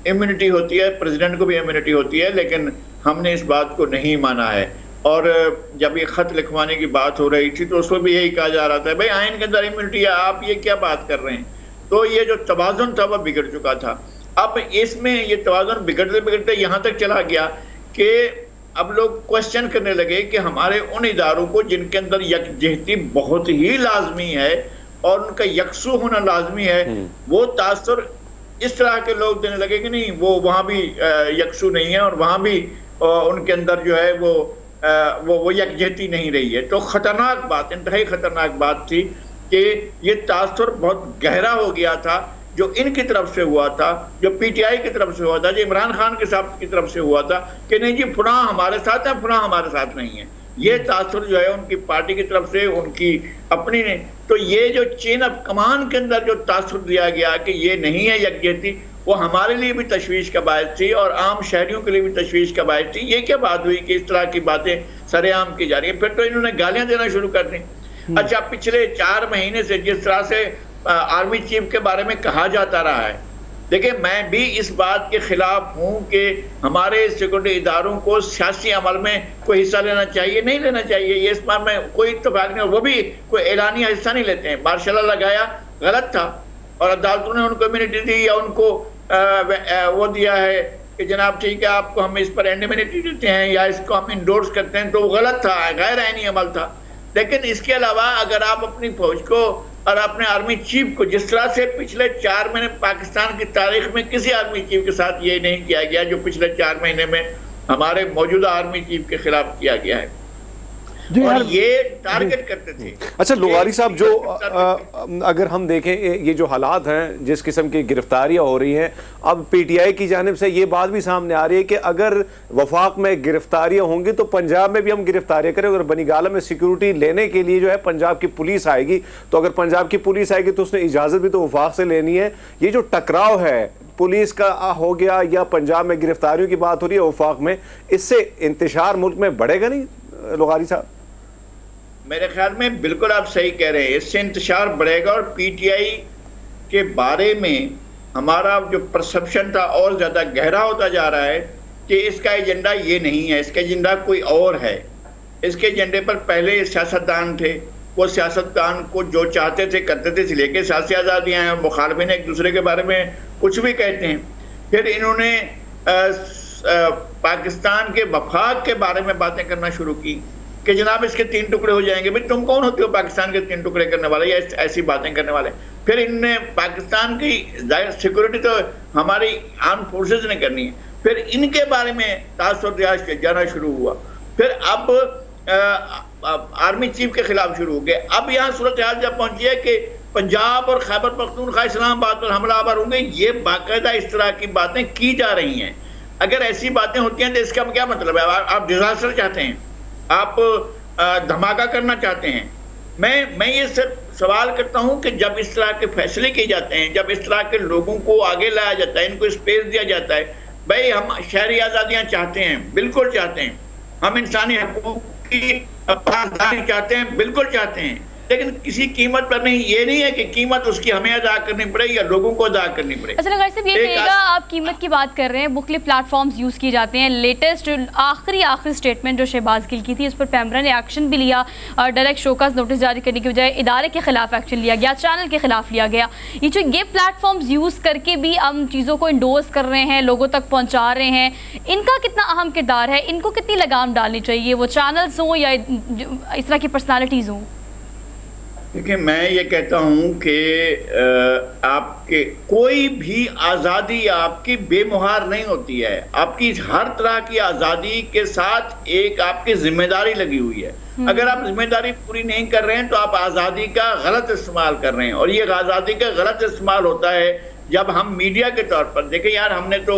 इम्यूनिटी होती है, प्रेसिडेंट को भी इम्यूनिटी होती है, लेकिन हमने इस बात को नहीं माना है। और जब ये ख़त लिखवाने की बात हो रही थी तो उसमें भी यही कहा जा रहा था, भाई आइन के अंदर इम्यूनिटी है, आप ये क्या बात कर रहे हैं। तो ये जो तवाज़ुन था वह बिगड़ चुका था। अब इसमें ये तवाज़ुन बिगड़ते बिगड़ते यहाँ तक चला गया कि अब लोग क्वेश्चन करने लगे कि हमारे उन इदारों को जिनके अंदर यकजहती बहुत ही लाजमी है और उनका यकसू होना लाजमी है, वो तासुर इस तरह के लोग देने लगे कि नहीं वो वहाँ भी यकसू नहीं है और वहाँ भी उनके अंदर जो है वो यकजहती नहीं रही है। तो ख़तरनाक बात, इंतहाई ख़तरनाक बात थी कि ये तासुर बहुत गहरा हो गया था जो इनकी तरफ से हुआ था, जो पीटीआई की तरफ से हुआ था, जो इमरान खान के साथ की तरफ से हुआ था कि नहीं जी फुलां हमारे साथ है, फुलां हमारे साथ नहीं है। ये तासुर जो है उनकी पार्टी की तरफ से, उनकी अपनी ने, तो ये जो चेन ऑफ कमान के अंदर जो तासुर दिया गया कि ये नहीं है यकजहती, वो हमारे लिए भी तशवीश का बायस थी और आम शहरियों के लिए भी तशवीश का बायस थी। ये क्या बात हुई कि इस तरह की बातें सरेआम की जा रही है। फिर तो इन्होंने गालियां देना शुरू कर दी। अच्छा, पिछले 4 महीने से जिस तरह से आर्मी चीफ के बारे में कहा जाता रहा है, देखिए मैं भी इस बात के खिलाफ हूँ कि हमारे सिक्योरिटी इदारों को सियासी अमल में कोई हिस्सा लेना चाहिए, नहीं लेना चाहिए, ये इस बार में कोई इत्तेफाक नहीं। वो भी कोई एलानिया हिस्सा नहीं लेते हैं। मार्शल लगाया गलत था और अदालतों ने उनको इम्यूनिटी दी या उनको वो दिया है कि जनाब ठीक है आपको हम इस पर इम्यूनिटी देते हैं या इसको हम इंडोर्स करते हैं, तो वो गलत था, गैर आईनी अमल था। लेकिन इसके अलावा अगर आप अपनी फौज को और अपने आर्मी चीफ को, जिस तरह से पिछले 4 महीने पाकिस्तान की तारीख में किसी आर्मी चीफ के साथ ये नहीं किया गया जो पिछले 4 महीने में हमारे मौजूदा आर्मी चीफ के खिलाफ किया गया है, और ये टारगेट करते थे। अच्छा लगारी साहब, जो अगर हम देखें ये जो हालात हैं, जिस किस्म की गिरफ्तारियां हो रही हैं, अब पीटीआई की जानिब से ये बात भी सामने आ रही है कि अगर वफाक में गिरफ्तारियां होंगी तो पंजाब में भी हम गिरफ्तारियां करें। अगर बनीगाला में सिक्योरिटी लेने के लिए जो है पंजाब की पुलिस आएगी, तो अगर पंजाब की पुलिस आएगी तो उसने इजाज़त भी तो वफाक से लेनी है। ये जो टकराव है पुलिस का हो गया या पंजाब में गिरफ्तारियों की बात हो रही है वफाक में, इससे इंतशार मुल्क में बढ़ेगा नहीं लगारी साहब? मेरे ख्याल में बिल्कुल आप सही कह रहे हैं, इससे इंतशार बढ़ेगा और पीटीआई के बारे में हमारा जो परसेप्शन था और ज़्यादा गहरा होता जा रहा है। कि इसका एजेंडा ये नहीं है, इसका एजेंडा कोई और है। इसके एजेंडे पर पहले सियासतदान थे, वो सियासतदान को जो चाहते थे करते थे, इसलिए कि सियासी आज़ादियाँ हैं, मुखालफिन एक दूसरे के बारे में कुछ भी कहते हैं। फिर इन्होंने पाकिस्तान के वफाक के बारे में बातें करना शुरू की कि जनाब इसके 3 टुकड़े हो जाएंगे। भाई तुम कौन होते हो पाकिस्तान के 3 टुकड़े करने वाले या ऐसी बातें करने वाले। फिर इनने पाकिस्तान की सिक्योरिटी तो हमारी आर्म फोर्सेज ने करनी है, फिर इनके बारे में तासुर जाना शुरू हुआ। फिर अब आर्मी चीफ के खिलाफ शुरू हो गए। अब यहाँ सूरत हाल जब पहुंची है कि पंजाब और खैबर पख्तूनख्वा इस्लामाबाद पर हमलावर होंगे, ये बाकायदा इस तरह की बातें की जा रही हैं। अगर ऐसी बातें होती हैं तो इसका क्या मतलब है? आप डिजास्टर चाहते हैं, आप धमाका करना चाहते हैं। मैं ये सवाल करता हूं कि जब इस तरह के फैसले किए जाते हैं, जब इस तरह के लोगों को आगे लाया जाता है, इनको स्पेस दिया जाता है, भाई हम शहरी आज़ादियाँ चाहते हैं, बिल्कुल चाहते हैं, हम इंसानी हकूक़ की पासदारी चाहते हैं, बिल्कुल चाहते हैं, लेकिन किसी कीमत पर नहीं। ये नहीं है कि कीमत उसकी हमें अदा करनी पड़े या लोगों को अदा करनी पड़े। अच्छा लगार साहब, ये कहिएगा, आप कीमत की बात कर रहे हैं, मुख्तलिफ प्लेटफॉर्म्स यूज़ किए जाते हैं। लेटेस्ट आखिरी स्टेटमेंट जो शहबाज गिल की थी, उस पर पैमरा ने एक्शन भी लिया, डायरेक्ट शोकाज नोटिस जारी करने की बजाय इदारे के खिलाफ एक्शन लिया गया, चैनल के खिलाफ लिया गया। ये प्लेटफॉर्म्स यूज़ करके भी हम चीज़ों को इंडोर्स कर रहे हैं, लोगों तक पहुँचा रहे हैं, इनका कितना अहम किरदार है? इनको कितनी लगाम डालनी चाहिए, वो चैनल्स हों या इस तरह की पर्सनैलिटीज़ हों? देखिए, मैं ये कहता हूँ कि आपके कोई भी आज़ादी आपकी बेमुहार नहीं होती है। आपकी हर तरह की आज़ादी के साथ एक आपकी जिम्मेदारी लगी हुई है। अगर आप जिम्मेदारी पूरी नहीं कर रहे हैं तो आप आज़ादी का गलत इस्तेमाल कर रहे हैं, और ये आज़ादी का गलत इस्तेमाल होता है जब हम मीडिया के तौर पर देखें। यार, हमने तो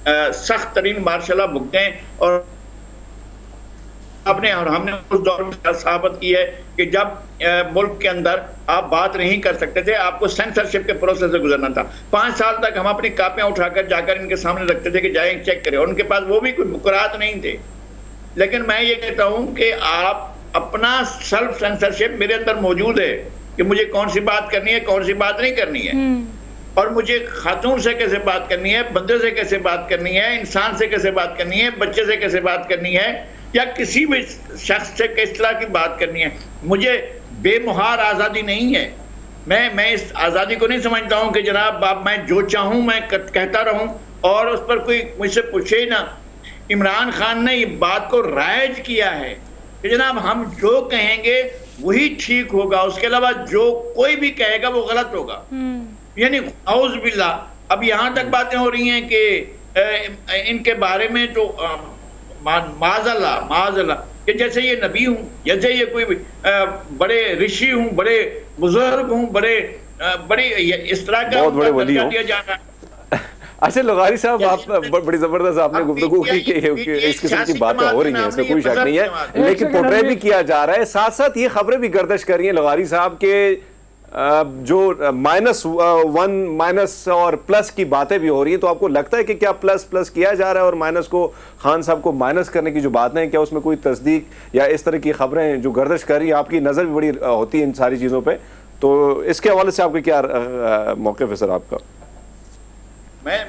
सख्त तरीन मार्शल लॉ भुगते हैं और हमने उस दौर में साबित की है कि जब मुल्क के अंदर आप बात नहीं कर सकते थे, आपको सेंसरशिप के प्रोसेस से गुजरना था। 5 साल तक हम अपनी कापियां उठाकर जाकर इनके सामने रखते थे कि जाएं चेक करें, और उनके पास वो भी कोई मुकर्रात नहीं थे। लेकिन मैं ये कहता हूं कि आप अपना सेल्फ सेंसरशिप मेरे अंदर मौजूद है कि मुझे कौन सी बात करनी है, कौन सी बात नहीं करनी है, और मुझे खातून से कैसे बात करनी है, बंदे से कैसे बात करनी है, इंसान से कैसे बात करनी है, बच्चे से कैसे बात करनी है, या किसी भी शख्स से किस तरह की बात करनी है। मुझे बेमुहार आज़ादी नहीं है। मैं इस आज़ादी को नहीं समझता हूँ कि जनाब आप मैं जो चाहूँ मैं कहता रहूँ और उस पर कोई मुझसे पूछे ना। इमरान खान ने ये बात को राइज किया है कि जनाब हम जो कहेंगे वही ठीक होगा, उसके अलावा जो कोई भी कहेगा वो गलत होगा। यानी औज़ बिल्लाह। अब यहाँ तक बातें हो रही हैं कि इनके बारे में तो माज़अल्लाह कि जैसे ये नबी हूँ, जैसे ये कोई बड़े ऋषि हूँ, बड़े बुजुर्ग हूँ, बड़े इस तरह का बहुत बड़े वली हूँ। अच्छा लगारी साहब, आप बड़ी जबरदस्त आपने गुफ्तगू की कि इस किस्म की बातें हो रही हैं, इसमें कोई शक नहीं है, लेकिन पोर्ट्रे भी किया जा रहा है। साथ साथ ये खबरें भी गर्दिश कर रही हैं लगारी साहब के जो -1 माइनस और प्लस की बातें भी हो रही है। तो आपको लगता है कि क्या प्लस किया जा रहा है और माइनस को खान साहब को माइनस करने की जो बातें हैं, क्या उसमें कोई तस्दीक या इस तरह की खबरें जो गर्दिश कर रही है, आपकी नज़र भी बड़ी होती है इन सारी चीज़ों पे, तो इसके हवाले से आपका क्या मौक़िफ़ है सर आपका?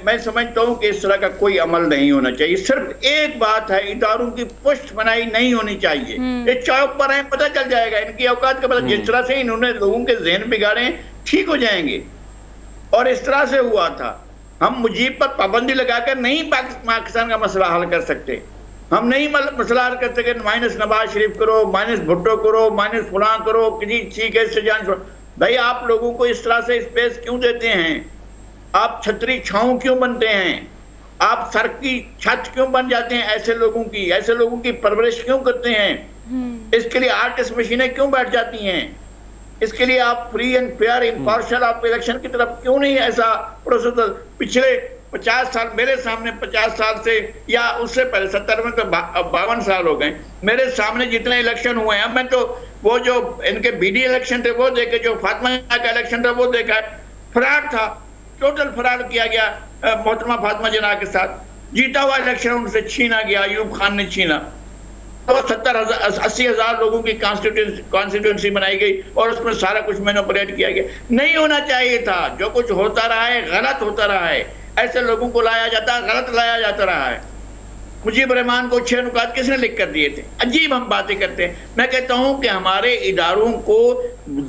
मैं समझता हूँ कि इस तरह का कोई अमल नहीं होना चाहिए। सिर्फ एक बात है, इदारों की पुष्ट बनाई नहीं होनी चाहिए। ये चौक पर है, पता चल जाएगा इनकी औकात का पता। जिस तरह से इन्होंने लोगों के ज़हन बिगाड़े ठीक हो जाएंगे, और इस तरह से हुआ था। हम मुजीब पर पाबंदी लगाकर नहीं पाकिस्तान का मसला हल कर सकते। हम नहीं मसला हल कर सकते माइनस नवाज शरीफ करो, माइनस भुट्टो करो, माइनस फुलां करो, किसी चीज से जान। भाई आप लोगों को इस तरह से स्पेस क्यों देते हैं? आप छतरी छाऊं क्यों बनते हैं? आप सर की छत क्यों बन जाते हैं? ऐसे लोगों की परवरिश क्यों करते हैं? इसके लिए आर्टिस्ट मशीनें क्यों बैठ जाती हैं? इसके लिए आप फ्री एंड फेयर इम्पार्शियल आप इलेक्शन की तरफ क्यों नहीं ऐसा प्रोसेस? पिछले 50 साल मेरे सामने, 50 साल से या उससे पहले 70 में तो 52 साल हो गए, मेरे सामने जितने इलेक्शन हुए हैं, मैं तो वो जो इनके बीडी इलेक्शन थे वो देखे, जो फातिमा का इलेक्शन था वो देखा है। फ्रॉड था, टोटल फ्रॉड किया गया मोहतरमा फातिमा जना के साथ। जीता हुआ इलेक्शन उनसे छीना गया, अयूब खान ने छीना। तो 70-80 हज़ार लोगों की कॉन्स्टिट्यूंसी बनाई गई और उसमें सारा कुछ मैनिपुलेट किया गया। नहीं होना चाहिए था। जो कुछ होता रहा है गलत होता रहा है, ऐसे लोगों को लाया जाता है, गलत लाया जाता रहा है। मुजीब रहमान को 6 नुकात किसने लिख कर दिए थे? अजीब हम बातें करते हैं। मैं कहता हूं कि हमारे इदारों को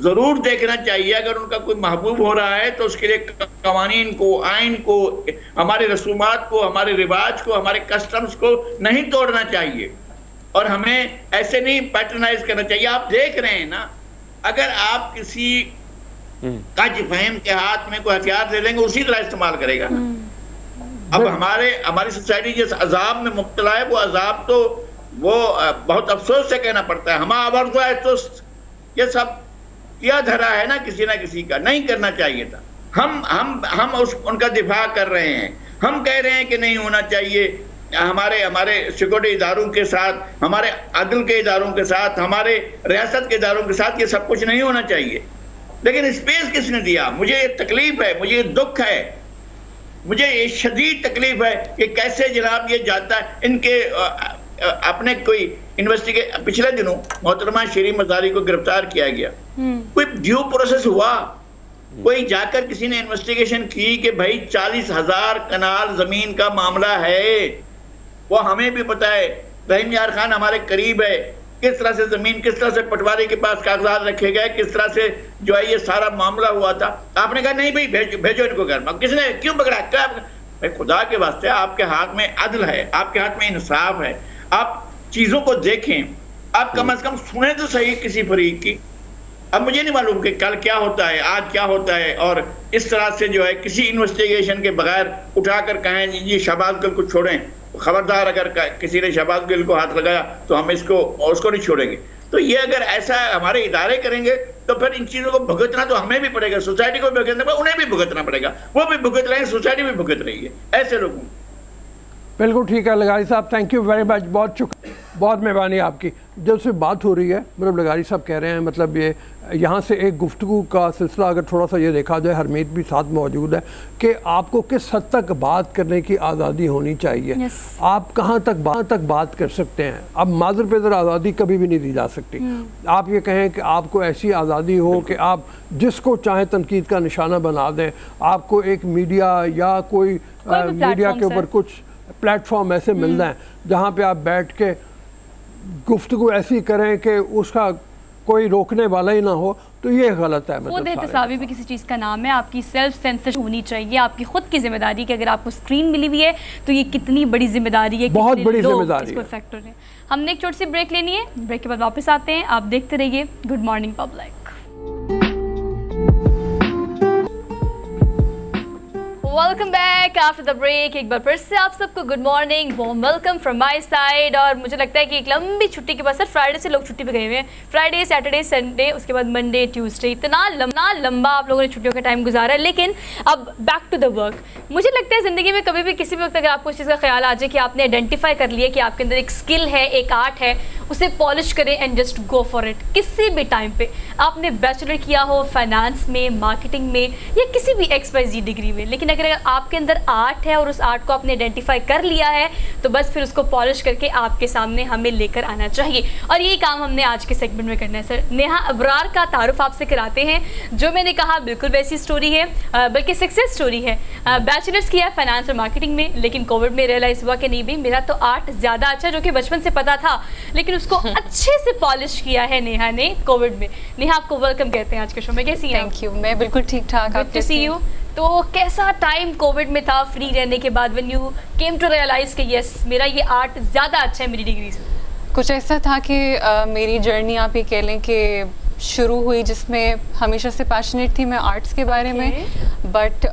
जरूर देखना चाहिए, अगर उनका कोई महबूब हो रहा है तो उसके लिए कवानीन को, आइन को, हमारे रसूमात को, हमारे रिवाज को, हमारे कस्टम्स को नहीं तोड़ना चाहिए और हमें ऐसे नहीं पैटर्नाइज करना चाहिए। आप देख रहे हैं ना, अगर आप किसी काजी फहीम के हाथ में कोई हथियार दे देंगे उसी तरह इस्तेमाल करेगा ना। अब हमारी सोसाइटी जिस अजाब में मुब्तला है, वो अजाब तो वो बहुत अफसोस से कहना पड़ता है, हमारा तो ये सब किया धरा है ना किसी का, नहीं करना चाहिए था। हम उनका दिफा कर रहे हैं, हम कह रहे हैं कि नहीं होना चाहिए। हमारे सिक्योरिटी इदारों के साथ, हमारे अदल के इदारों के साथ, हमारे रियासत के इदारों के साथ ये सब कुछ नहीं होना चाहिए। लेकिन स्पेस किसने दिया? मुझे ये तकलीफ है, मुझे ये दुख है, मुझे ये शदीद तकलीफ है कि कैसे जनाब ये जाता है। इनके अपने कोई पिछले दिनों मोहतरमा शरीफ मजारी को गिरफ्तार किया गया, कोई ड्यू प्रोसेस हुआ? कोई जाकर किसी ने इन्वेस्टिगेशन की कि भाई 40,000 कनाल जमीन का मामला है, वो हमें भी पता है, रहीम यार खान हमारे करीब है, किस तरह से जमीन, किस तरह से पटवारी के पास कागजात रखे गए, किस तरह से जो है ये सारा मामला हुआ था। आपने कहा नहीं भाई भेजो इनको घर में, किसने क्यों पकड़ा? क्या भाई, खुदा के वास्ते आपके हाथ में अदल है, आपके हाथ में इंसाफ है, आप चीजों को देखें, आप कम से कम सुने तो सही किसी फरीक की। अब मुझे नहीं मालूम कि कल क्या होता है, आज क्या होता है, और इस तरह से जो है किसी इन्वेस्टिगेशन के बगैर उठाकर कहें जी शहबाज गिल को छोड़ें, खबरदार अगर किसी ने शहबाज गिल को हाथ लगाया तो हम उसको नहीं छोड़ेंगे। तो ये अगर ऐसा हमारे इदारे करेंगे तो फिर इन चीजों को भुगतना तो हमें भी पड़ेगा, सोसाइटी को भी भुगतना पड़ेगा, उन्हें भी भुगतना पड़ेगा, वो भी भुगत रहे हैं, सोसाइटी भी भुगत रही है ऐसे लोगों। बिल्कुल ठीक है लगारी साहब, थैंक यू वेरी मच, बहुत शुक्रिया, बहुत मेहरबानी आपकी। जब से बात हो रही है, मतलब लगारी साहब कह रहे हैं, मतलब ये यहाँ से एक गुफ्तगू का सिलसिला अगर थोड़ा सा ये देखा जाए, हरमीत भी साथ मौजूद है, कि आपको किस हद तक बात करने की आज़ादी होनी चाहिए। yes. आप कहाँ तक बात कर सकते हैं। अब माजर पे ज़रा आज़ादी कभी भी नहीं दी जा सकती। आप ये कहें कि आपको ऐसी आज़ादी हो कि आप जिसको चाहें तनकीद का निशाना बना दें, आपको एक मीडिया या कोई मीडिया के ऊपर कुछ प्लेटफॉर्म ऐसे मिल जाएं जहाँ पे आप बैठ के गुफ्तगू ऐसी करें कि उसका कोई रोकने वाला ही ना हो, तो ये गलत है। खुद एहतसाबी भी किसी चीज़ का नाम है, आपकी सेल्फ सेंसरशिप होनी चाहिए, आपकी खुद की जिम्मेदारी कि अगर आपको स्क्रीन मिली हुई है तो ये कितनी बड़ी जिम्मेदारी है, बहुत बड़ी जिम्मेदारी है। फैक्टर है। हमने एक छोटी सी ब्रेक लेनी है, ब्रेक के बाद वापस आते हैं। आप देखते रहिए good morning public. Welcome back after the break. एक बार फिर से आप सबको good morning, warm welcome from my side. और मुझे लगता है कि एक लंबी छुट्टी के बाद सर फ्राइडे से लोग छुट्टी पे गए हुए हैं, फ्राइडे सैटरडे संडे, उसके बाद मंडे ट्यूसडे, इतना लंबा आप लोगों ने छुट्टियों का टाइम गुजारा है। लेकिन अब बैक टू द वर्क। मुझे लगता है ज़िंदगी में कभी भी किसी भी वक्त अगर आपको इस चीज़ का ख्याल आ जाए कि आपने आइडेंटिफाई कर लिया कि आपके अंदर एक स्किल है, एक आर्ट है, उसे पॉलिश करें and just go for it. किसी भी टाइम पे आपने बैचलर किया हो फाइनेंस में, मार्केटिंग में या किसी भी XYZ डिग्री में, लेकिन अगर आपके अंदर आर्ट है और उस आर्ट को आपने आइडेंटिफाई कर लिया है तो बस फिर उसको पॉलिश करके आपके सामने हमें लेकर आना चाहिए। और यही काम हमने आज के सेगमेंट में करना है। सर नेहा अबरार का तारुफ आपसे कराते हैं। जो मैंने कहा बिल्कुल वैसी स्टोरी है, बल्कि सक्सेस स्टोरी है। बैचलर्स किया फाइनेंस और मार्केटिंग में, लेकिन कोविड में रियलाइज़ हुआ कि नहीं भाई मेरा तो आर्ट ज़्यादा अच्छा है, जो कि बचपन से पता था, लेकिन उसको अच्छे से पॉलिश किया है नेहा ने कोविड में। नेहा आपको वेलकम कहते हैं आज के शो में, कैसी हैं? थैंक यू, मैं बिल्कुल ठीक ठाक। Good to see you. तो कैसा टाइम कोविड में था फ्री रहने के बाद, when you came to realise कि यस मेरा ये आर्ट ज़्यादा अच्छा है मेरी डिग्री से? कुछ ऐसा था कि मेरी जर्नी आप ये कह लें कि शुरू हुई जिसमें हमेशा से पैशनेट थी मैं आर्ट्स के बारे में, बट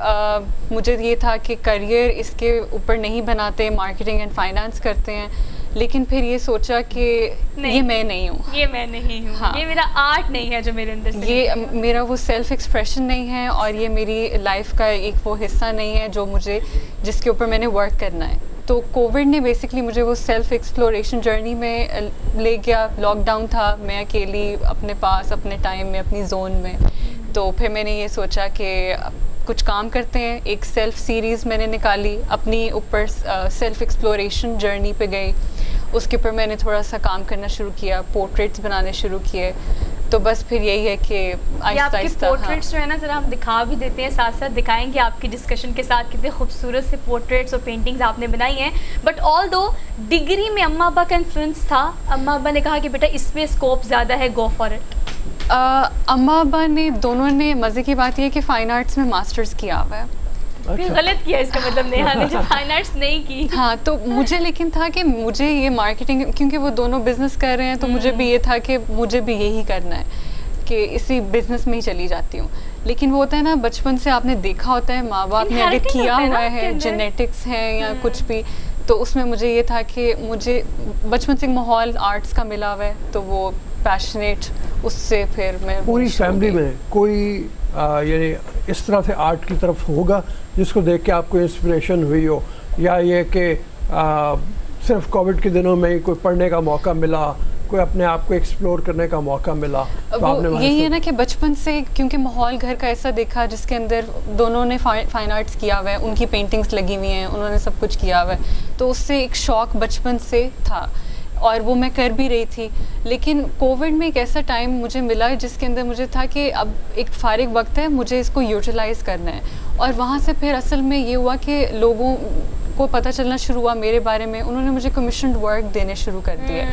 मुझे ये था कि करियर इसके ऊपर नहीं बनाते, मार्केटिंग एंड फाइनेंस करते हैं। लेकिन फिर ये सोचा कि ये मैं नहीं हूँ, ये मैं नहीं हूँ, हाँ। ये मेरा आर्ट नहीं है जो मेरे अंदर से, ये मेरा वो सेल्फ एक्सप्रेशन नहीं है और ये मेरी लाइफ का एक वो हिस्सा नहीं है जो मुझे, जिसके ऊपर मैंने वर्क करना है। तो कोविड ने बेसिकली मुझे वो सेल्फ एक्सप्लोरेशन जर्नी में ले गया। लॉकडाउन था, मैं अकेली अपने पास, अपने टाइम में, अपनी जोन में। तो फिर मैंने ये सोचा कि कुछ काम करते हैं। एक सेल्फ सीरीज़ मैंने निकाली, अपनी ऊपर सेल्फ एक्सप्लोरेशन जर्नी पे गई, उसके ऊपर मैंने थोड़ा सा काम करना शुरू किया, पोर्ट्रेट्स बनाने शुरू किए। तो बस फिर यही है कि आहिस्ता आहिस्ता पोर्ट्रेट्स जो है ना ज़रा हम दिखा भी देते हैं, साथ साथ दिखाएंगे आपकी डिस्कशन के साथ कितने खूबसूरत से पोर्ट्रेट्स और पेंटिंग्स आपने बनाई हैं। बट ऑल दो डिग्री में अम्मा अब्बा का इन्फ्लुएंस था, अम्मा अब्बा ने कहा कि बेटा इसमें स्कोप ज़्यादा है, गो फॉर इट? अम्मा अब्बा ने दोनों ने, मज़े की बात यह है कि फ़ाइन आर्ट्स में मास्टर्स किया हुआ है। अच्छा। गलत किया इसका मतलब नेहा ने जो फाइन आर्ट्स नहीं की। हाँ, तो मुझे लेकिन था कि मुझे ये मार्केटिंग, क्योंकि वो दोनों बिजनेस कर रहे हैं तो मुझे भी ये था कि मुझे भी यही करना है कि इसी बिजनेस में ही चली जाती हूँ। लेकिन वो होता है ना, बचपन से आपने देखा होता है, माँ बाप ने अगर किया हुआ है, जेनेटिक्स है या कुछ भी, तो उसमें मुझे ये था कि मुझे बचपन से माहौल आर्ट्स का मिला हुआ है, तो वो पैशनेट, उससे फिर मैं पूरी फैमिली में कोई यानी इस तरह से आर्ट की तरफ होगा जिसको देख के आपको इंस्पिरेशन हुई हो, या ये कि सिर्फ कोविड के दिनों में ही कोई पढ़ने का मौका मिला, कोई अपने आप को एक्सप्लोर करने का मौका मिला, तो आपने यही है ना कि बचपन से क्योंकि माहौल घर का ऐसा देखा जिसके अंदर दोनों ने फाइन आर्ट्स किया हुआ है, उनकी पेंटिंग्स लगी हुई हैं, उन्होंने सब कुछ किया हुआ है, तो उससे एक शौक़ बचपन से था और वो मैं कर भी रही थी। लेकिन कोविड में एक ऐसा टाइम मुझे मिला जिसके अंदर मुझे था कि अब एक फारिग वक्त है, मुझे इसको यूटिलाइज़ करना है। और वहाँ से फिर असल में ये हुआ कि लोगों को पता चलना शुरू हुआ मेरे बारे में, उन्होंने मुझे कमीशन्ड वर्क देने शुरू कर दिए,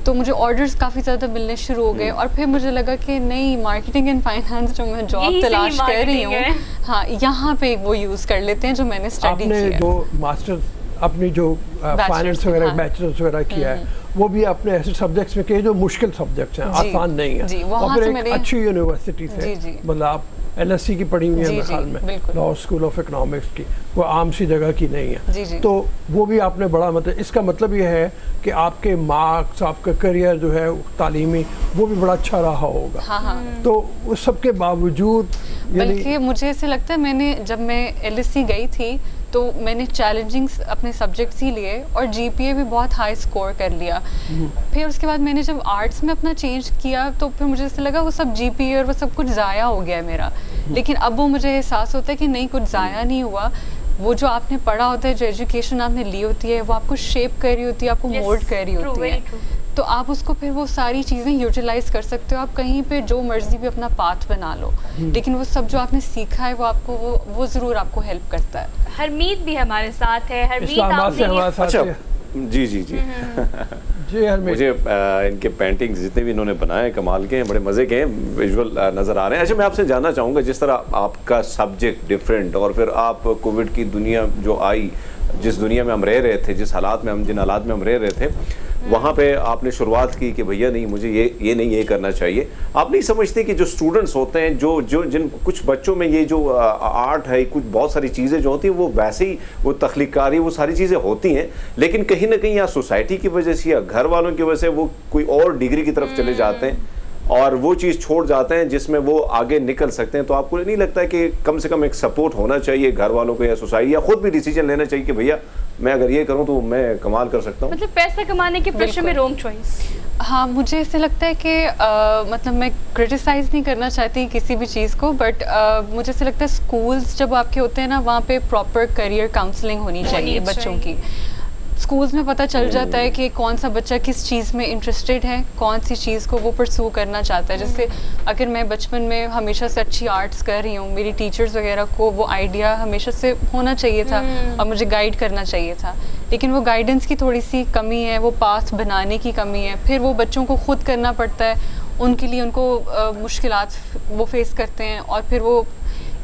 तो मुझे ऑर्डर्स काफ़ी ज़्यादा मिलने शुरू हो गए। और फिर मुझे लगा कि नहीं, मार्केटिंग एंड फाइनेंस जो मैं जॉब तलाश कर रही हूँ, हाँ, यहाँ पे वो यूज़ कर लेते हैं जो मैंने स्टडी किया है। जो मास्टर अपनी जो फाइनेंस वगैरह बैचलर्स वगैरह किया है, वो भी अपने ऐसे सब्जेक्ट्स में किए जो मुश्किल सब्जेक्ट्स हैं, आसान नहीं है, और फिर एक अच्छी यूनिवर्सिटी से, मतलब आप LSE की पढ़ी हुई है मेरे ख्याल में, लॉ स्कूल ऑफ इकोनॉमिक्स की, वो आम सी जगह की नहीं है, तो वो भी आपने बड़ा, मतलब इसका मतलब ये है कि आपके मार्क्स, आपका करियर जो है तालीमी, वो भी बड़ा अच्छा रहा होगा। हाँ। तो उस सब के बावजूद, बल्कि मुझे ऐसे लगता है, मैंने जब मैं LSE गई थी तो मैंने चैलेंजिंग अपने सब्जेक्ट्स ही लिए और GPA भी बहुत हाई स्कोर कर लिया। फिर उसके बाद मैंने जब आर्ट्स में अपना चेंज किया तो फिर मुझे ऐसा लगा वो सब GPA और वो सब कुछ ज़ाया हो गया है मेरा। लेकिन अब वो मुझे एहसास होता है कि नहीं, कुछ ज़ाया नहीं हुआ। वो जो आपने पढ़ा होता है, जो एजुकेशन आपने ली होती है, वो आपको शेप कर रही होती है, आपको मोल्ड कर रही होती है, तो आप उसको फिर वो सारी चीज़ें यूटिलाइज कर सकते हो। आप कहीं पे जो मर्जी भी अपना पाथ बना लो, लेकिन वो सब जो आपने सीखा है वो आपको वो ज़रूर आपको हेल्प करता है। हरमीत भी हमारे साथ है। हरमीत, अच्छा, जी जी जी जी, मुझे इनके पेंटिंग्स जितने भी इन्होंने बनाए कमाल के हैं, बड़े मज़े के हैं, विजुअल नज़र आ रहे हैं। अच्छा, मैं आपसे जानना चाहूँगा, जिस तरह आपका सब्जेक्ट डिफरेंट और फिर आप कोविड की दुनिया जो आई, जिस दुनिया में हम रह रहे थे, जिन हालात में हम रह रहे थे, वहाँ पे आपने शुरुआत की कि भैया नहीं, मुझे ये नहीं, ये करना चाहिए। आप नहीं समझते कि जो स्टूडेंट्स होते हैं, जो जिन कुछ बच्चों में ये जो आर्ट है, कुछ बहुत सारी चीज़ें जो होती हैं, वो वैसे ही, वो तख्लीकारी, वो सारी चीज़ें होती हैं, लेकिन कहीं ना कहीं या सोसाइटी की वजह से या घर वालों की वजह से वो कोई और डिग्री की तरफ चले जाते हैं और वो चीज़ छोड़ जाते हैं जिसमें वो आगे निकल सकते हैं। तो आपको नहीं लगता है कि कम से कम एक सपोर्ट होना चाहिए घर वालों को या सोसाइटी, या खुद भी डिसीजन लेना चाहिए कि भैया मैं अगर ये करूं तो मैं कमाल कर सकता हूं? मतलब पैसा कमाने के प्रेशर में रॉन्ग चॉइस। हाँ, मुझे ऐसे लगता है कि मतलब मैं क्रिटिसाइज़ नहीं करना चाहती किसी भी चीज़ को, बट मुझे ऐसे लगता है स्कूल्स जब आपके होते हैं ना, वहाँ पे प्रॉपर करियर काउंसलिंग होनी चाहिए बच्चों की। स्कूल्स में पता चल जाता है कि कौन सा बच्चा किस चीज़ में इंटरेस्टेड है, कौन सी चीज़ को वो परस्यू करना चाहता है। जैसे अगर मैं बचपन में हमेशा से अच्छी आर्ट्स कर रही हूँ, मेरी टीचर्स वगैरह को वो आइडिया हमेशा से होना चाहिए था और मुझे गाइड करना चाहिए था, लेकिन वो गाइडेंस की थोड़ी सी कमी है, वो पाथ बनाने की कमी है। फिर वो बच्चों को खुद करना पड़ता है, उनके लिए उनको मुश्किलात वो फेस करते हैं और फिर वो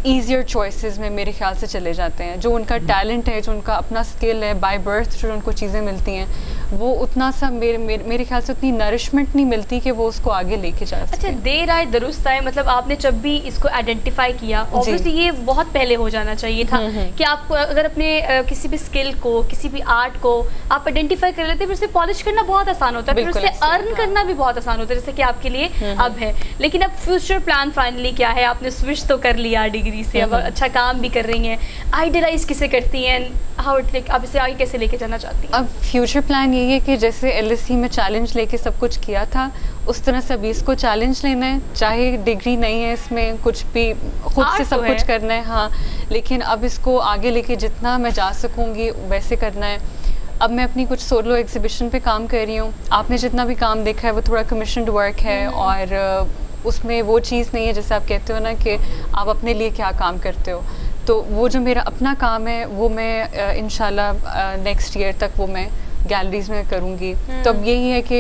ईजियर चॉइसेस में मेरे ख्याल से चले जाते हैं। जो उनका टैलेंट है, जो उनका अपना स्किल है, बाय बर्थ जो उनको चीज़ें मिलती हैं, वो उतना सा मेरे ख्याल से उतनी नरिशमेंट नहीं मिलती कि वो उसको आगे लेके जा सके। अच्छा, देर आए दुरुस्त आए, मतलब आपने जब भी इसको आइडेंटिफाई किया, ऑब्वियसली ये बहुत पहले हो जाना चाहिए था कि आपको अगर अपने किसी भी स्किल को, किसी भी आर्ट को आप आइडेंटिफाई कर लेते हैं, फिर उसे पॉलिश करना बहुत आसान होता है, फिर उससे अर्न करना भी बहुत आसान होता है, जैसे कि आपके लिए अब है। लेकिन अब फ्यूचर प्लान फाइनली क्या है? आपने स्विच तो कर लिया डिग्री से, अब अच्छा काम भी कर रही हैं, आइडियलाइज किसे करती हैं, हाउ इट, आप इसे आगे कैसे लेके जाना चाहती हैं? अब फ्यूचर प्लान यही है कि जैसे LSE में चैलेंज लेके सब कुछ किया था, उस तरह से अभी इसको चैलेंज लेना है। चाहे डिग्री नहीं है इसमें, कुछ भी खुद से सब कुछ करना है, हाँ, लेकिन अब इसको आगे लेके जितना मैं जा सकूँगी वैसे करना है। अब मैं अपनी कुछ सोलो एग्जीबिशन पे काम कर रही हूँ। आपने जितना भी काम देखा है वो थोड़ा कमीशन्ड वर्क है और उसमें वो चीज़ नहीं है जैसे आप कहते हो ना कि आप अपने लिए क्या काम करते हो। तो वो जो मेरा अपना काम है वो मैं इंशाल्लाह नेक्स्ट ईयर तक वो मैं गैलरीज में करूँगी। तो अब यही है कि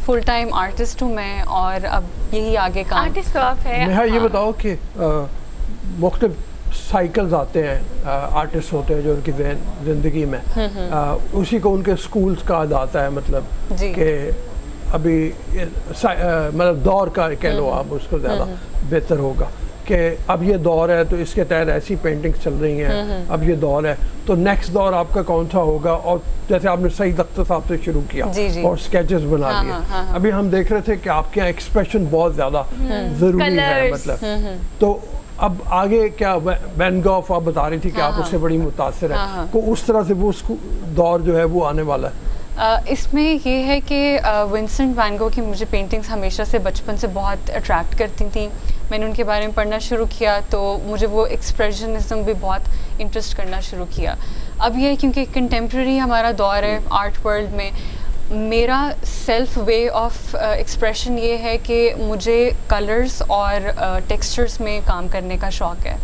फुल टाइम आर्टिस्ट हूँ मैं, और अब यही आगे काम। आर्टिस्ट तो आप है। नेहा ये बताओ कि मुख्तलिफ साइकिल्स आते हैं, आर्टिस्ट होते हैं जो उनकी ज़िंदगी में, उसी को उनके स्कूल्स का आता है, मतलब कि अभी मतलब दौर का कह लो आप उसको ज़्यादा बेहतर होगा कि अब ये दौर है तो इसके तहत ऐसी पेंटिंग्स चल रही हैं, अब ये दौर है तो नेक्स्ट दौर आपका कौन सा होगा। और जैसे आपने सईद अख्तर साहब से शुरू किया और स्केचेस बना लिए, अभी हम देख रहे थे कि आपके यहाँ एक्सप्रेशन बहुत ज़्यादा ज़रूरी है, मतलब तो अब आगे क्या वैन गॉग आप बता रही थी कि आप उससे बड़ी मुतासिर है, तो उस तरह से वो दौर जो है वो आने वाला है। इसमें ये है कि विंसेंट वैन गॉग की मुझे पेंटिंग्स हमेशा से बचपन से बहुत अट्रैक्ट करती थी। मैंने उनके बारे में पढ़ना शुरू किया तो मुझे वो एक्सप्रेशनिज्म भी बहुत इंटरेस्ट करना शुरू किया। अब ये क्योंकि कंटेम्प्रेरी हमारा दौर है आर्ट वर्ल्ड में, मेरा सेल्फ वे ऑफ एक्सप्रेशन ये है कि मुझे कलर्स और टेक्सचर्स में काम करने का शौक़ है।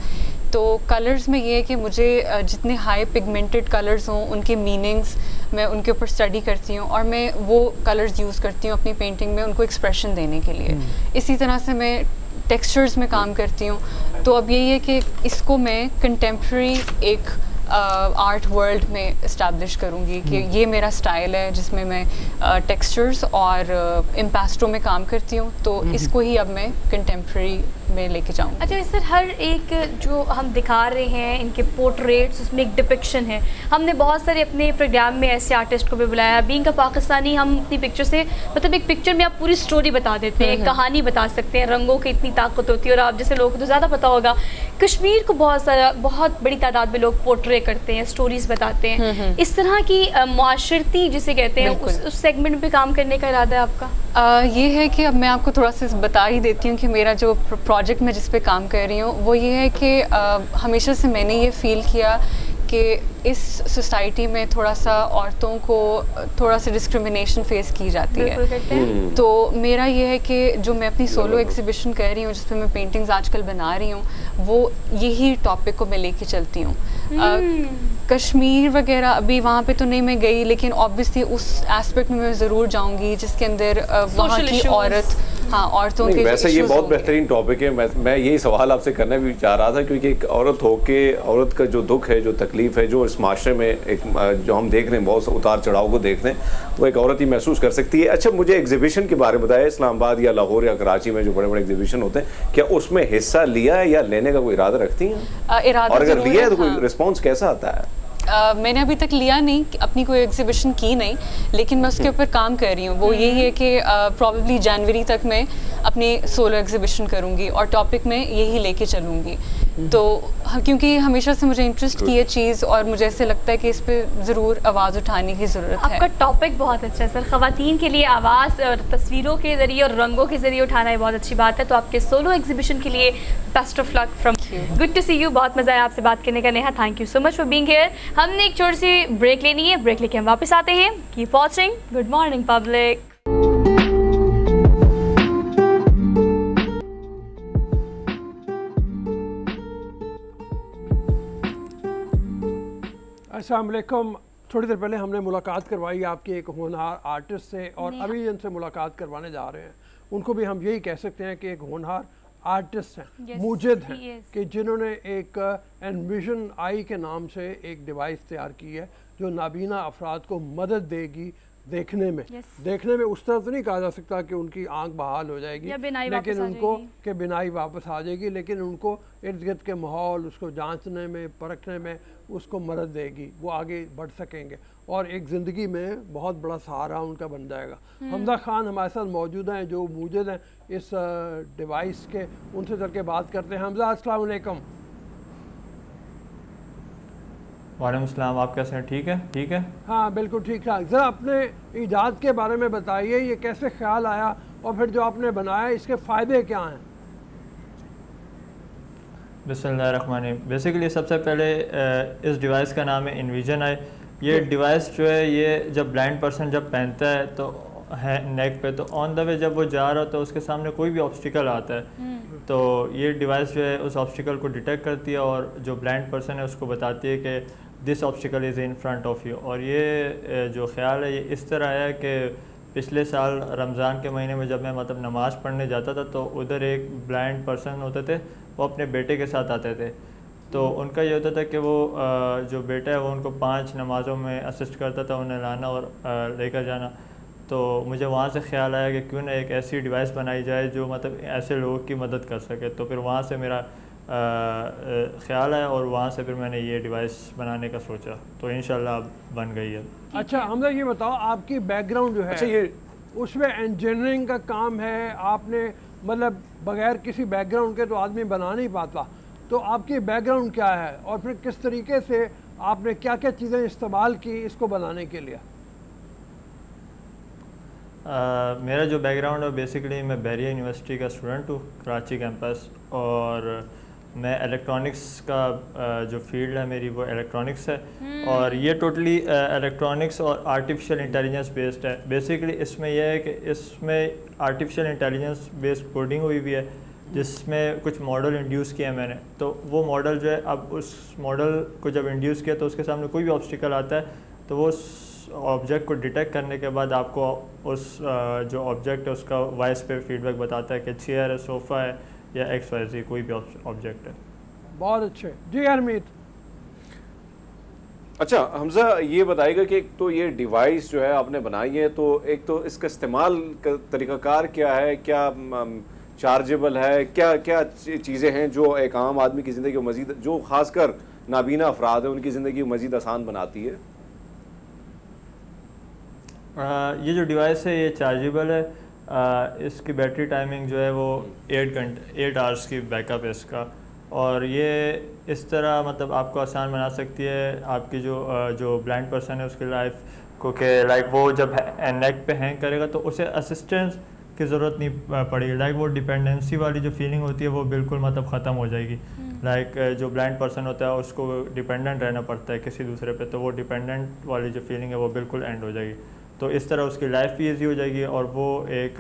तो कलर्स में ये है कि मुझे जितने हाई पिगमेंटेड कलर्स हों उनके मीनिंग्स मैं उनके ऊपर स्टडी करती हूँ और मैं वो कलर्स यूज़ करती हूँ अपनी पेंटिंग में उनको एक्सप्रेशन देने के लिए। इसी तरह से मैं टेक्सचर्स में काम करती हूँ। तो अब यही है कि इसको मैं कंटेम्प्रेरी एक आर्ट वर्ल्ड में इस्टेब्लिश करूँगी कि ये मेरा स्टाइल है जिसमें मैं टेक्सचर्स और इम्पेस्टो में काम करती हूँ। तो इसको ही अब मैं कंटेम्प्रेरी में लेके जाऊँ। अच्छा सर, हर एक जो हम दिखा रहे हैं इनके पोर्ट्रेट्स, उसमें एक डिपिक्शन है। हमने बहुत सारे अपने प्रोग्राम में ऐसे आर्टिस्ट को भी बुलाया। बीइंग का पाकिस्तानी, हम अपनी पिक्चर से मतलब एक पिक्चर में आप पूरी स्टोरी बता देते हैं, एक कहानी बता सकते हैं। रंगों की इतनी ताकत होती है और आप जैसे लोगों को तो ज़्यादा पता होगा, कश्मीर को बहुत बड़ी तादाद में लोग पोर्ट्रे करते हैं, स्टोरीज बताते हैं। इस तरह की माशरती जिसे कहते हैं उस सेगमेंट पे काम करने का इरादा है आपका? ये है कि अब मैं आपको थोड़ा सा बता ही देती हूँ कि मेरा जो प्रोजेक्ट में जिस पे काम कर रही हूँ वो ये है कि हमेशा से मैंने ये फ़ील किया कि इस सोसाइटी में थोड़ा सा औरतों को थोड़ा सा डिस्क्रिमिनेशन फेस की जाती है। तो मेरा ये है कि जो मैं अपनी सोलो एग्जीबिशन कर रही हूँ जिस पे मैं पेंटिंग्स आजकल बना रही हूँ वो यही टॉपिक को मैं लेके चलती हूँ। कश्मीर वगैरह अभी वहाँ पे तो नहीं मैं गई, लेकिन ऑब्वियसली उस एस्पेक्ट में मैं ज़रूर जाऊँगी जिसके अंदर वहाँ की औरत, हाँ औरतों के वैसे ये बहुत बेहतरीन टॉपिक है। मैं यही सवाल आपसे करना भी चाह रहा था क्योंकि एक औरत होके औरत का जो दुख है, जो तकलीफ है, जो इस माशरे में एक जो हम देख रहे हैं, बहुत उतार चढ़ाव को देख रहे हैं, वो एक औरत ही महसूस कर सकती है। अच्छा, मुझे एग्जीबिशन के बारे में बताया, इस्लामाबाद या लाहौर या कराची में जो बड़े बड़े एग्जीबिशन होते हैं, क्या उसमें हिस्सा लिया है या लेने का कोई इरादा रखती हैं? और अगर लिया है तो कोई रिस्पॉन्स कैसा आता है? मैंने अभी तक लिया नहीं, अपनी कोई एग्जीबिशन की नहीं, लेकिन मैं उसके ऊपर काम कर रही हूँ। वो यही है कि प्रॉब्ली जनवरी तक मैं अपनी सोलो एग्जीबिशन करूँगी और टॉपिक में यही लेके चलूँगी। तो क्योंकि हमेशा से मुझे इंटरेस्ट की है चीज़ और मुझे ऐसे लगता है कि इस पर ज़रूर आवाज़ उठाने की ज़रूरत है। आपका टॉपिक बहुत अच्छा है सर, ख़वातीन के लिए आवाज़ और तस्वीरों के ज़रिए और रंगों के ज़रिए उठाना है, बहुत अच्छी बात है। तो आपके सोलो एग्जीबिशन के लिए best of luck from good to see you. बहुत मज़ा आया आपसे बात करने का Neha, thank you so much for being here. हमने एक छोटी सी ब्रेक लेनी है, ब्रेक लेके हम वापस आते हैं। Keep watching good morning public. अस्सलाम वालेकुम। थोड़ी देर पहले हमने मुलाकात करवाई आपकी एक होनहार आर्टिस्ट से और अभी जिनसे मुलाकात करवाने जा रहे हैं उनको भी हम यही कह सकते हैं कि एक होनहार आर्टिस्ट हैं, मुजिद हैं, कि जिन्होंने एक एनविजन आई के नाम से एक डिवाइस तैयार की है जो नाबीना अफराद को मदद देगी देखने में। देखने में उस तरह तो नहीं कहा जा सकता कि उनकी आंख बहाल हो जाएगी, लेकिन उनको के बिनाई वापस आ जाएगी, लेकिन उनको इर्द गिर्द के माहौल, उसको जांचने में, परखने में उसको मदद देगी, वो आगे बढ़ सकेंगे और एक ज़िंदगी में बहुत बड़ा सहारा उनका बन जाएगा। हमजा खान हमारे साथ मौजूद हैं जो मुजिद हैं इस डिवाइस के, उनसे चल के बात करते हैं। हमजा अस्सलाम वालेकुम। वालेकुम सलाम, आप कैसे हैं? ठीक है? ठीक है, हाँ बिल्कुल ठीक ठाक। ज़रा अपने ईजाद के बारे में बताइए, ये कैसे ख्याल आया और फिर जो आपने बनाया इसके फ़ायदे क्या हैं? बिस्मिल्लाहिर्रहमानिर्रहीम। बेसिकली सबसे पहले इस डिवाइस का नाम है एनविजन आई। ये डिवाइस जो है ये जब ब्लाइंड पर्सन जब पहनता है तो है नेक पे, तो ऑन द वे जब वो जा रहा होता है उसके सामने कोई भी ऑब्स्टिकल आता है तो ये डिवाइस जो है उस ऑब्स्टिकल को डिटेक्ट करती है और जो ब्लाइंड पर्सन है उसको बताती है कि this obstacle is in front of you. और ये जो ख्याल है ये इस तरह आया कि पिछले साल रमज़ान के महीने में जब मैं मतलब नमाज़ पढ़ने जाता था तो उधर एक ब्लाइंड पर्सन होते थे, वो अपने बेटे के साथ आते थे। तो उनका ये होता था कि वो जो बेटा है वो उनको 5 नमाज़ों में असिस्ट करता था, उन्हें लाना और लेकर जाना। तो मुझे वहाँ से ख्याल आया कि क्यों ना एक ऐसी डिवाइस बनाई जाए जो मतलब ऐसे लोगों की मदद कर सके। तो फिर वहाँ से मेरा ख्याल आया और वहाँ से फिर मैंने ये डिवाइस बनाने का सोचा, तो इंशाल्लाह अब बन गई है। अच्छा हमजा ये बताओ, आपकी बैकग्राउंड जो है अच्छा ये उसमें इंजीनियरिंग का काम है, आपने मतलब बगैर किसी बैकग्राउंड के तो आदमी बना नहीं पाता, तो आपकी बैकग्राउंड क्या है और फिर किस तरीके से आपने क्या क्या चीज़ें इस्तेमाल की इसको बनाने के लिए? मेरा जो बैकग्राउंड है बेसिकली मैं बैरिया यूनिवर्सिटी का स्टूडेंट हूँ, कराची कैंपस, और मैं इलेक्ट्रॉनिक्स का जो फील्ड है मेरी वो इलेक्ट्रॉनिक्स है। और ये टोटली इलेक्ट्रॉनिक्स और आर्टिफिशियल इंटेलिजेंस बेस्ड है। बेसिकली इसमें यह है कि इसमें आर्टिफिशियल इंटेलिजेंस बेस्ड कोडिंग हुई भी है जिसमें कुछ मॉडल इंड्यूस किया मैंने। तो वो मॉडल जो है, अब उस मॉडल को जब इंड्यूस किया तो उसके सामने कोई भी ऑब्स्टिकल आता है तो वो ऑब्जेक्ट को डिटेक्ट करने के बाद आपको उस जो ऑब्जेक्ट है उसका वॉइस पे फीडबैक बताता है कि चेयर है, सोफ़ा है या XYZ कोई भी ऑब्जेक्ट है। बहुत अच्छे जी हरमीत। अच्छा हमजा ये बताएगा कि एक तो ये डिवाइस जो है आपने बनाई है, तो एक तो इसका इस्तेमाल का तरीक़ाकार क्या है, क्या चार्जेबल है, क्या क्या चीज़ें हैं जो एक आम आदमी की ज़िंदगी को मज़ीद, जो ख़ासकर नाबीना अफराद हैं उनकी ज़िंदगी को मज़ीद आसान बनाती है? ये जो डिवाइस है ये चार्जेबल है। इसकी बैटरी टाइमिंग जो है वो 8 आवर्स की बैकअप है इसका। और ये इस तरह मतलब आपको आसान बना सकती है आपकी जो ब्लाइंड पर्सन है उसकी लाइफ को, कि लाइक वो जब नेक पे हैंग करेगा तो उसे असिस्टेंस की ज़रूरत नहीं पड़ेगी। लाइक वो डिपेंडेंसी वाली जो फीलिंग होती है वो बिल्कुल मतलब ख़त्म हो जाएगी। लाइक जो ब्लाइंड पर्सन होता है उसको डिपेंडेंट रहना पड़ता है किसी दूसरे पे, तो वो डिपेंडेंट वाली जो फीलिंग है वो बिल्कुल एंड हो जाएगी। तो इस तरह उसकी लाइफ भी ईजी हो जाएगी और वो एक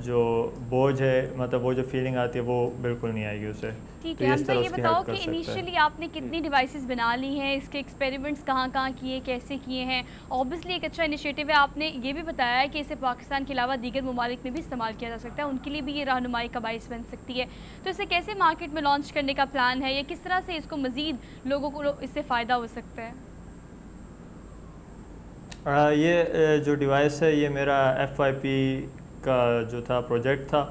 जो बोझ है मतलब वो जो फीलिंग आती है वो बिल्कुल नहीं आएगी उसे। ठीक है, हमसे ये बताओ कि इनिशियली आपने कितनी डिवाइसेस बना ली हैं, इसके एक्सपेरिमेंट्स कहाँ कहाँ किए, कैसे किए हैं? ऑब्वियसली एक अच्छा इनिशिएटिव है। आपने ये भी बताया है कि इसे पाकिस्तान के अलावा दीगर ममालिक में भी इस्तेमाल किया जा सकता है, उनके लिए भी ये रहनुमाई का बाइस बन सकती है। तो इसे कैसे मार्केट में लॉन्च करने का प्लान है या किस तरह से इसको मज़ीद लोगों को इससे फ़ायदा हो सकता है? ये जो डिवाइस है ये मेरा FYP का जो था प्रोजेक्ट था,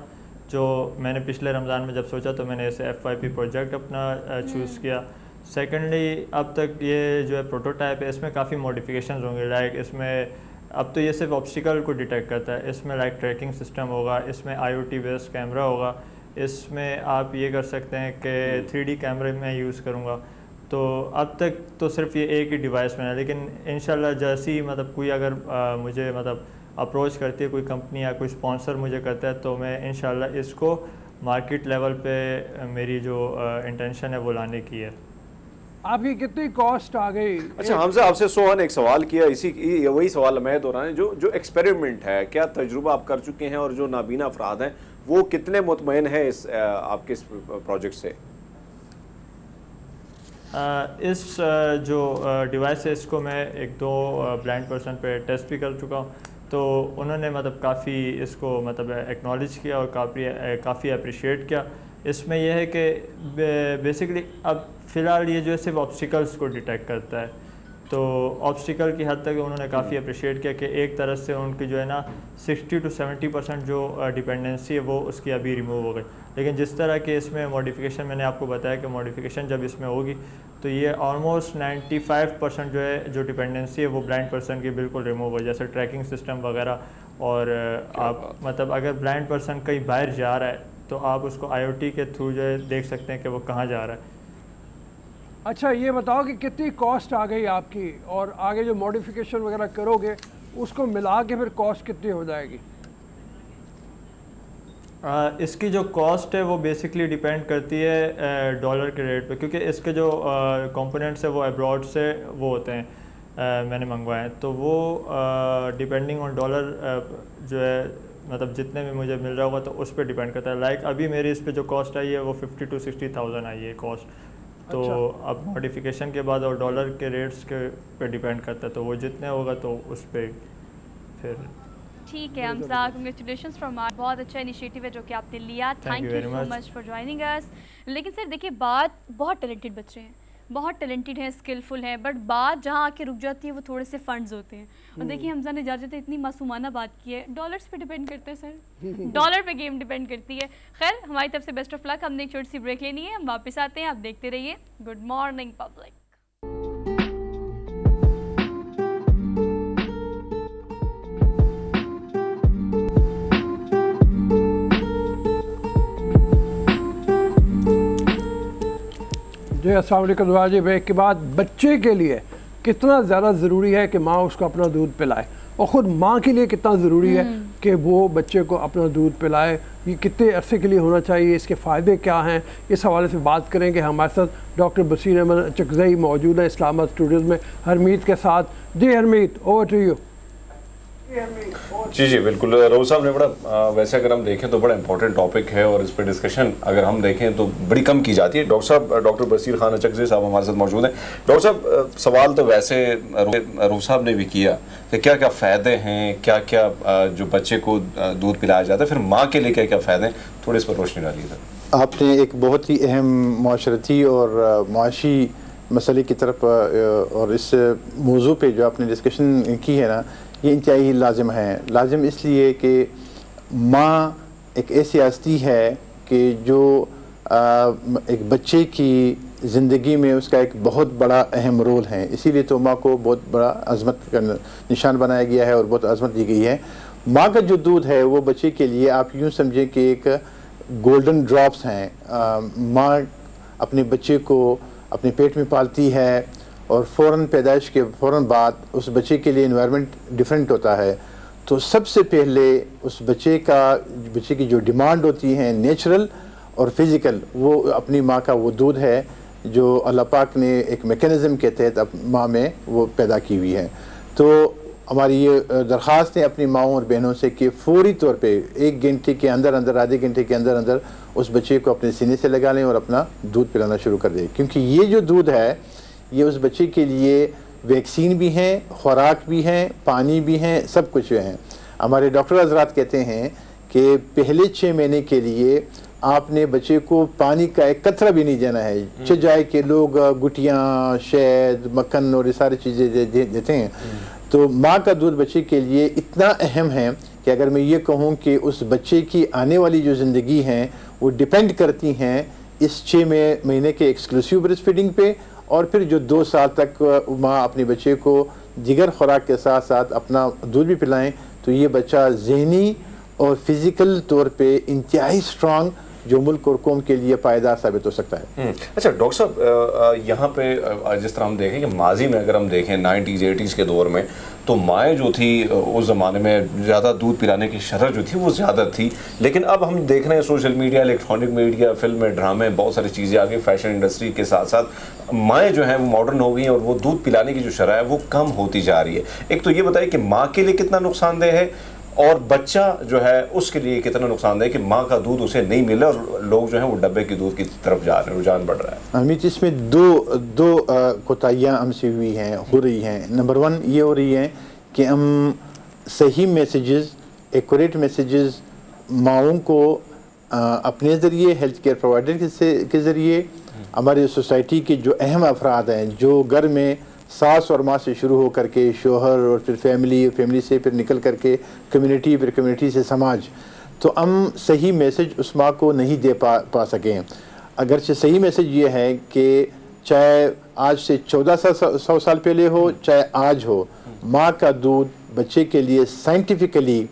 जो मैंने पिछले रमज़ान में जब सोचा तो मैंने इसे FYP प्रोजेक्ट अपना चूज़ किया। सेकेंडली अब तक ये जो है प्रोटोटाइप है, इसमें काफ़ी मॉडिफिकेशंस होंगे। लाइक इसमें अब तो ये सिर्फ ऑब्स्टिकल को डिटेक्ट करता है, इसमें लाइक ट्रैकिंग सिस्टम होगा, इसमें IoT बेस्ड कैमरा होगा, इसमें आप ये कर सकते हैं कि 3D कैमरे में यूज़ करूँगा। तो अब तक तो सिर्फ ये एक ही डिवाइस में है, लेकिन इंशाल्लाह जैसी मतलब कोई अगर मुझे मतलब अप्रोच करती है कोई कंपनी या कोई स्पॉन्सर मुझे करता है तो मैं इंशाल्लाह इसको मार्केट लेवल पे मेरी जो इंटेंशन है वो लाने की है। आपकी कितनी कॉस्ट आ गई? अच्छा हमजा आपसे सोहन एक सवाल किया, इसी वही सवाल मैं दोहराने, जो एक्सपेरिमेंट है क्या तजुर्बा आप कर चुके हैं और जो नाबीना अफराद हैं वो कितने मुतमईन है इस आपके इस प्रोजेक्ट से? इस जो डिवाइस है इसको मैं 1-2 ब्लाइंड पर्सन पे टेस्ट भी कर चुका हूँ, तो उन्होंने मतलब काफ़ी इसको मतलब एक्नॉलेज किया और काफ़ी अप्रिशिएट किया। इसमें यह है कि बेसिकली अब फ़िलहाल ये जो है सिर्फ ऑब्स्टिकल्स को डिटेक्ट करता है, तो ऑब्स्टिकल की हद तक उन्होंने काफ़ी अप्रिशिएट किया कि एक तरह से उनकी जो है ना 60 to 70% जो डिपेंडेंसी है वो उसकी अभी रिमूव हो गई। लेकिन जिस तरह के इसमें मॉडिफिकेशन मैंने आपको बताया कि मॉडिफिकेशन जब इसमें होगी तो ये ऑलमोस्ट 95% जो है जो डिपेंडेंसी है वो ब्लाइंड पर्सन की बिल्कुल रिमूव हो, जैसे ट्रैकिंग सिस्टम वगैरह। और आप मतलब अगर ब्लाइंड पर्सन कहीं बाहर जा रहा है तो आप उसको IoT के थ्रू जो है देख सकते हैं कि वो कहाँ जा रहा है। अच्छा ये बताओ कि कितनी कॉस्ट आ गई आपकी, और आगे जो मॉडिफिकेशन वगैरह करोगे उसको मिला के फिर कॉस्ट कितनी हो जाएगी? इसकी जो कॉस्ट है वो बेसिकली डिपेंड करती है डॉलर के रेट पे, क्योंकि इसके जो कंपोनेंट्स है वो अब्रॉड से वो होते हैं। मैंने मंगवाए हैं, तो वो डिपेंडिंग ऑन डॉलर जो है मतलब जितने में मुझे मिल रहा होगा तो उस पर डिपेंड करता है। लाइक अभी मेरी इस पे जो कॉस्ट आई है वो 50 to 60,000 आई है कॉस्ट। तो अब मॉडिफिकेशन के बाद और डॉलर के रेट्स के पे डिपेंड करता है, तो वो जितने होगा तो उस पर फिर। ठीक है हमजा, कंग्रेचुलेशंस फ्रॉम आर, बहुत अच्छा इनिशिएटिव है जो कि आपने लिया। Thank you so much for joining us. लेकिन सर देखिए, बात बहुत टैलेंटेड बच्चे हैं, बहुत टैलेंटेड हैं, स्किलफुल हैं, बट बात जहाँ आके रुक जाती है वो थोड़े से फंड्स होते हैं। और देखिए हमजा ने जाते इतनी मासूमाना बात की है, डॉलर्स पे डिपेंड करते हैं सर, डॉलर पे गेम डिपेंड करती है। खैर हमारी तरफ से बेस्ट ऑफ लक, हमने एक छोटी सी ब्रेक लेनी है, हम वापस आते हैं, आप देखते रहिए गुड मॉर्निंग पब्लिक। जी अस्सलाम वालेकुम जी। ब्रेक के बाद बच्चे के लिए कितना ज़्यादा ज़रूरी है कि माँ उसको अपना दूध पिलाए, और ख़ुद माँ के लिए कितना ज़रूरी है कि वो बच्चे को अपना दूध पिलाए, ये कितने अरसे के लिए होना चाहिए, इसके फ़ायदे क्या हैं, इस हवाले से बात करेंगे। हमारे साथ डॉक्टर बसीर अहमद चकजई मौजूद है इस्लामाबाद स्टूडियोज़ में हरमीत के साथ। जी हरमीत, ओवर टू यू। जी जी बिल्कुल, रोज़ साहब ने बड़ा वैसे अगर हम देखें तो बड़ा इंपॉर्टेंट टॉपिक है और इस पर डिस्कशन अगर हम देखें तो बड़ी कम की जाती है। डॉक्टर साहब, डॉक्टर बसीर खान चकज़ई साहब हमारे साथ मौजूद हैं। डॉक्टर साहब, सवाल तो वैसे रोज़ साहब ने भी किया कि क्या क्या फ़ायदे हैं, क्या क्या जो बच्चे को दूध पिलाया जाता है, फिर माँ के लिए क्या क्या फ़ायदे हैं, थोड़े इस पर रोशनी डालिए सर। आपने एक बहुत ही अहम माशरती और माशी मसले की तरफ और इस मौजू पे जो आपने डिस्कशन की है ना, ये इंतहाई लाजिम है। लाजिम इसलिए कि माँ एक ऐसी हस्ती है कि जो एक बच्चे की ज़िंदगी में उसका एक बहुत बड़ा अहम रोल है, इसीलिए तो माँ को बहुत बड़ा अज़मत का निशान बनाया गया है और बहुत अज़मत दी गई है। माँ का जो दूध है वो बच्चे के लिए आप यूँ समझें कि एक गोल्डन ड्रॉप्स हैं। माँ अपने बच्चे को अपने पेट में पालती है और फ़ौरन पैदाइश के फ़ौरन बाद उस बच्चे के लिए इन्वायरमेंट डिफरेंट होता है। तो सबसे पहले उस बच्चे की जो डिमांड होती है नेचुरल और फिज़िकल, वो अपनी माँ का वो दूध है जो अल्लाह पाक ने एक मैकेनिज़्म के तहत माँ में वो पैदा की हुई है। तो हमारी ये दरख्वास्त है अपनी माँओं और बहनों से कि फ़ौरी तौर पे 1 घंटे के अंदर अंदर, आधे घंटे के अंदर अंदर उस बच्चे को अपने सीने से लगा लें और अपना दूध पिलाना शुरू कर दें, क्योंकि ये जो दूध है ये उस बच्चे के लिए वैक्सीन भी हैं, खुराक भी हैं, पानी भी हैं, सब कुछ है। हमारे डॉक्टर हज़रात कहते हैं कि पहले 6 महीने के लिए आपने बच्चे को पानी का एक कतरा भी नहीं देना है। जाए कि लोग गुटियाँ, शहद, मक्खन और ये सारी चीज़ें देते हैं। तो माँ का दूध बच्चे के लिए इतना अहम है कि अगर मैं ये कहूँ कि उस बच्चे की आने वाली जो ज़िंदगी हैं वो डिपेंड करती हैं इस 6 महीने के एक्सक्लूसिव ब्रेस्ट फीडिंग पे, और फिर जो 2 साल तक माँ अपने बच्चे को जिगर खुराक के साथ साथ अपना दूध भी पिलाएं, तो ये बच्चा ज़हनी और फिज़िकल तौर पे इंतहाई स्ट्रॉन्ग जो मुल्क और कौम के लिए पायदार साबित हो सकता है। अच्छा डॉक्टर साहब, यहाँ पे जिस तरह हम देखें कि माजी में अगर हम देखें 90s 80s के दौर में, तो माएँ जो थी उस ज़माने में ज़्यादा दूध पिलाने की शरह जो थी वो ज़्यादा थी। लेकिन अब हम देख रहे हैं सोशल मीडिया, इलेक्ट्रॉनिक मीडिया, फिल्में, ड्रामे, बहुत सारी चीज़ें आ गई, फैशन इंडस्ट्री के साथ साथ माएँ जो हैं वो मॉडर्न हो गई हैं और वो दूध पिलाने की जो शरह है वो कम होती जा रही है। एक तो ये बताइए कि माँ के लिए कितना नुकसानदेह है और बच्चा जो है उसके लिए कितना नुकसानदेह है कि माँ का दूध उसे नहीं मिला और लोग जो है वो डब्बे के दूध की तरफ जा रहे हैं, रुझान बढ़ रहा है। अमित, इसमें दो कोताहियाँ हमसे हुई हैं, हो रही हैं। नंबर 1 ये हो रही है कि हम सही मैसेजेस, एक्यूरेट मैसेजेस माँओं को अपने ज़रिए, हेल्थ केयर प्रोवाइडर के ज़रिए, हमारे सोसाइटी के जो अहम अफराद हैं जो घर में सास और माँ से शुरू हो करके शोहर और फिर फैमिली से फिर निकल करके कम्युनिटी, फिर कम्युनिटी से समाज, तो हम सही मैसेज उस माँ को नहीं दे पा सकें। अगरचे सही मैसेज ये है कि चाहे आज से 1400 साल पहले हो, चाहे आज हो, माँ का दूध बच्चे के लिए साइंटिफिकली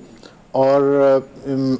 और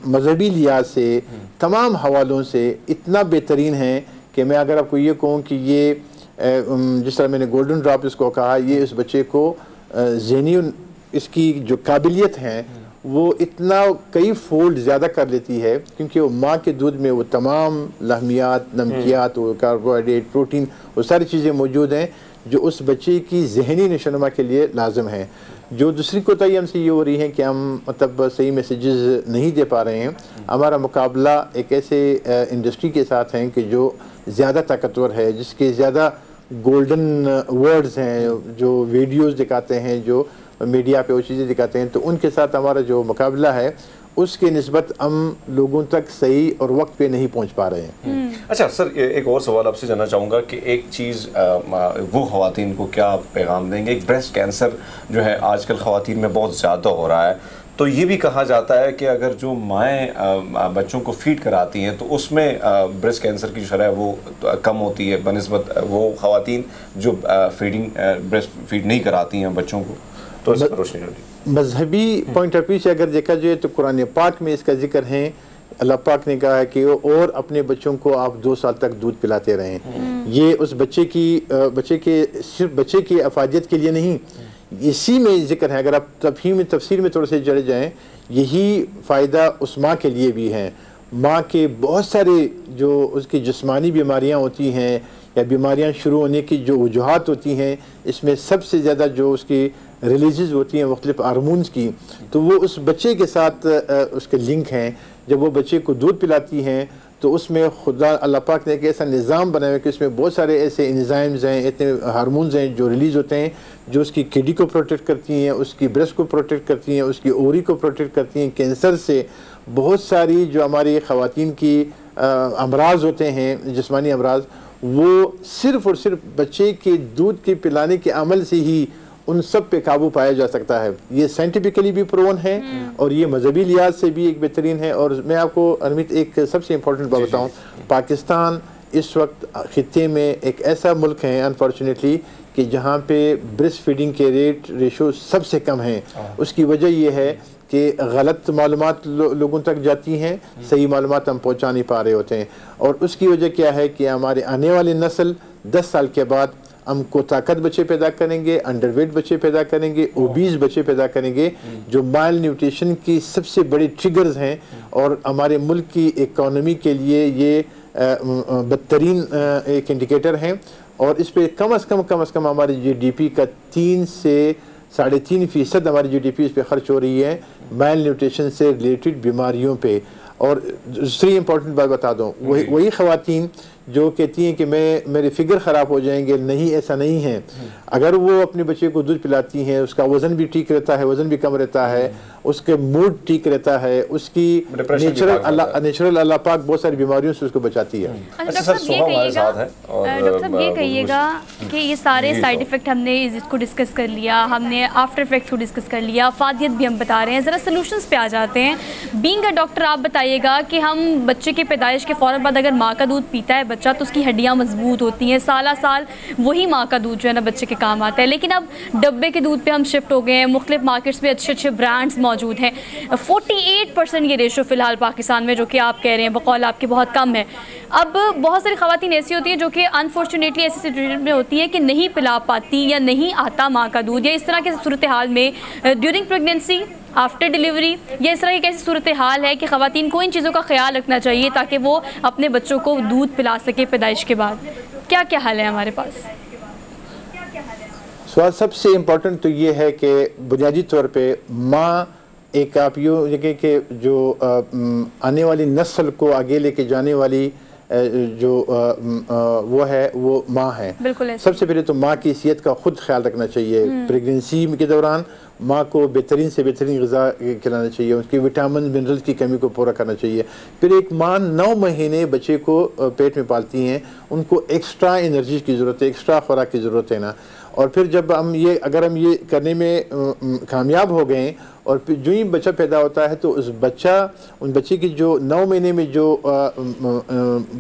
मजहबी लिहाज से तमाम हवालों से इतना बेहतरीन है कि मैं अगर आपको ये कहूँ कि ये जिस तरह मैंने गोल्डन ड्रॉप इसको कहा, ये इस बच्चे को ज़हनी इसकी जो काबिलियत हैं वो इतना कई फोल्ड ज़्यादा कर लेती है, क्योंकि वो माँ के दूध में वो तमाम लहमियात, नमकियात, वो कार्बोहाइड्रेट, प्रोटीन, वो सारी चीज़ें मौजूद हैं जो उस बच्चे की जहनी नशोनुमा के लिए लाजम है। जो दूसरी कोताही हमसे ये हो रही है कि हम मतलब सही मैसेजेस नहीं दे पा रहे हैं। हमारा मुकाबला एक ऐसे इंडस्ट्री के साथ है कि जो ज़्यादा ताकतवर है, जिसके ज़्यादा गोल्डन वर्ड्स हैं, जो वीडियोस दिखाते हैं, जो मीडिया पे वो चीज़ें दिखाते हैं, तो उनके साथ हमारा जो मुकाबला है उसके निस्बत हम लोगों तक सही और वक्त पे नहीं पहुंच पा रहे हैं। अच्छा सर, एक और सवाल आपसे जानना चाहूँगा कि एक चीज़ वो ख़वातीन को क्या पैगाम देंगे? एक ब्रेस्ट कैंसर जो है आजकल ख़वातीन में बहुत ज़्यादा हो रहा है, तो ये भी कहा जाता है कि अगर जो माएँ बच्चों को फीड कराती हैं तो उसमें ब्रेस्ट कैंसर की शरह वो कम होती है बनिस्बत वो ख़वातीन जो ब्रेस्ट फीड नहीं कराती हैं बच्चों को। तो इस पर रोशनी डालिए। मजहबी पॉइंट ऑफ व्यू से अगर देखा जाए तो कुरान पाक में इसका जिक्र है। अल्लाह पाक ने कहा है कि और अपने बच्चों को आप 2 साल तक दूध पिलाते रहें। ये उस बच्चे की अफादियत के लिए नहीं, इसी में जिक्र है। अगर आप तफसीर में थोड़े से जड़ जाएँ, यही फ़ायदा उस माँ के लिए भी है। माँ के बहुत सारे जो उसकी जिस्मानी बीमारियाँ होती हैं या बीमारियाँ शुरू होने की जो वजूहात होती हैं, इसमें सबसे ज़्यादा जो उसकी रिलीज़ होती हैं मुख्तलिफ हार्मोन्स की, तो वो उस बच्चे के साथ उसके लिंक हैं। जब वो बच्चे को दूध पिलाती हैं तो उसमें खुदा अल्लाह पाक ने एक ऐसा निज़ाम बनाया है कि उसमें बहुत सारे ऐसे एंजाइम्स हैं, इतने हार्मोन्स हैं जो रिलीज़ होते हैं, जो उसकी किडनी को प्रोटेक्ट करती हैं, उसकी ब्रेस्ट को प्रोटेक्ट करती हैं, उसकी ओवरी को प्रोटेक्ट करती हैं, कैंसर से बहुत सारी जो हमारी ख़वातीन की अमराज होते हैं, जिस्मानी अमराज, वो सिर्फ़ और सिर्फ बच्चे के दूध के पिलाने के अमल से ही उन सब पे काबू पाया जा सकता है। ये साइंटिफिकली भी प्रूवन है और ये मजहबी लिहाज से भी एक बेहतरीन है। और मैं आपको अरमित एक सबसे इम्पोर्टेंट बात बताऊँ, पाकिस्तान इस वक्त खित्ते में एक ऐसा मुल्क है अनफॉर्चुनेटली कि जहाँ पे ब्रेस्ट फीडिंग के रेशो सबसे कम हैं। उसकी वजह ये है कि गलत मालूमात लोगों तक जाती हैं, सही मालूमात हम पहुँचा नहीं पा रहे होते हैं। और उसकी वजह क्या है कि हमारे आने वाली नस्ल 10 साल के बाद हमको ताकत बच्चे पैदा करेंगे, अंडरवेट बच्चे पैदा करेंगे, ओबीज बच्चे पैदा करेंगे, जो माल न्यूट्रिशन की सबसे बड़ी ट्रिगर्स हैं। और हमारे मुल्क की इकोनॉमी के लिए ये बदतरीन एक इंडिकेटर हैं। और इस पर कम अज़ कम हमारी GDP का 3 से 3.5% हमारी GDP इस पर खर्च हो रही है माल न्यूट्रिशन से रिलेटेड बीमारियों पे। और दूसरी इम्पोर्टेंट बात बता दूँ, वही ख़वातीन जो कहती हैं कि मेरे फिगर ख़राब हो जाएंगे, नहीं, ऐसा नहीं है। अगर वो अपने बच्चे को दूध पिलाती हैं, उसका वज़न भी ठीक रहता है, वज़न भी कम रहता है, उसके मूड ठीक रहता है, उसकी नेचुरल अल्लाह पाक बहुत सारी बीमारियों से उसको बचाती है। डॉक्टर साहब ये कहिएगा कि ये सारे साइड इफ़ेक्ट हमने इसको डिस्कस कर लिया, हमने आफ्टर इफेक्ट को डिस्कस कर लिया, अफादियत भी हम बता रहे हैं, ज़रा सोल्यूशंस पे आ जाते हैं। बीइंग अ डॉक्टर आप बताइएगा कि हम बच्चे की पैदाइश के फ़ौरन बाद अगर माँ का दूध पीता है बच्चा तो उसकी हड्डियाँ मजबूत होती हैं, साल वही माँ का दूध जो है ना बच्चे के काम आता है। लेकिन अब डब्बे के दूध पे हम शिफ्ट हो गए हैं, मुख्तलिफ मार्केट्स में अच्छे ब्रांड्स मौजूद हैं। 48% ये रेशो फ़िलहाल पाकिस्तान में, जो कि आप कह रहे हैं बकौल आपके बहुत कम है। अब बहुत सारी ख़वातीन ऐसी होती हैं जो कि अनफॉर्चुनेटली ऐसी सिचुएशन में होती हैं कि नहीं पिला पाती या नहीं आता माँ का दूध, या इस तरह के सूरत हाल में ड्यूरिंग प्रेगनेंसी, आफ्टर डिलीवरी, या इस तरह की कैसी सूरत हाल है कि ख़वातीन को इन चीज़ों का ख्याल रखना चाहिए ताकि वो अपने बच्चों को दूध पिला सके पैदाइश के बाद? क्या क्या हाल है हमारे पास? सवाल सबसे इम्पोर्टेंट तो ये है कि बुनियादी तौर पे माँ एक आप यूँ देखें कि जो आने वाली नस्ल को आगे लेके जाने वाली जो वो है वो माँ है। सबसे पहले तो माँ की सेहत का खुद ख्याल रखना चाहिए। प्रेगनेंसी के दौरान माँ को बेहतरीन से बेहतरीन ग़िज़ा खिलाना चाहिए, उसकी विटामिन मिनरल्स की कमी को पूरा करना चाहिए। फिर एक माँ 9 महीने बच्चे को पेट में पालती हैं, उनको एक्स्ट्रा एनर्जी की ज़रूरत है, एक्स्ट्रा खुराक की ज़रूरत है ना। और फिर जब अगर हम ये करने में कामयाब हो गए और फिर जो ही बच्चा पैदा होता है तो उन बच्चे की जो 9 महीने में जो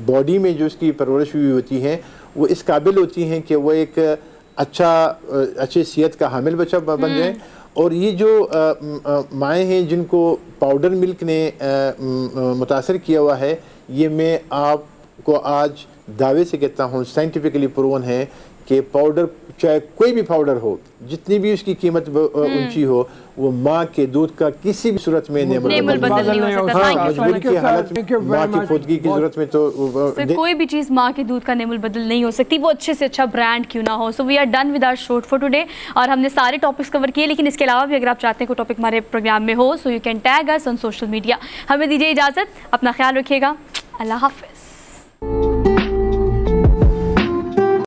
बॉडी में जो उसकी परवरिश हुई होती है वो इस काबिल होती हैं कि वो एक अच्छी सेहत का हामिल बच्चा बन जाए। और ये जो माएँ हैं जिनको पाउडर मिल्क ने मुतासर किया हुआ है, ये मैं आपको आज दावे से कहता हूँ, साइंटिफिकली प्रूवन है कि पाउडर चाहे कोई भी पाउडर हो, जितनी भी उसकी कीमत ऊंची हो, वो माँ के दूध का किसी भी सूरत में नेमुल बदल नहीं हो सकता। मजबूरी की हालत में माँ की खुदगी की जरूरत में तो कोई भी चीज़ माँ के दूध का नेमुल बदल नहीं हो सकती, वो अच्छे से अच्छा ब्रांड क्यों ना हो। So we are done with our show for today, और हमने सारे टॉपिक्स कवर किए, लेकिन इसके अलावा भी अगर आप चाहते हैं कोई टॉपिक हमारे प्रोग्राम में हो, so you can tag us on social media. हमें दीजिए इजाज़त, अपना ख्याल रखिएगा, अल्लाह हाफ़िज़।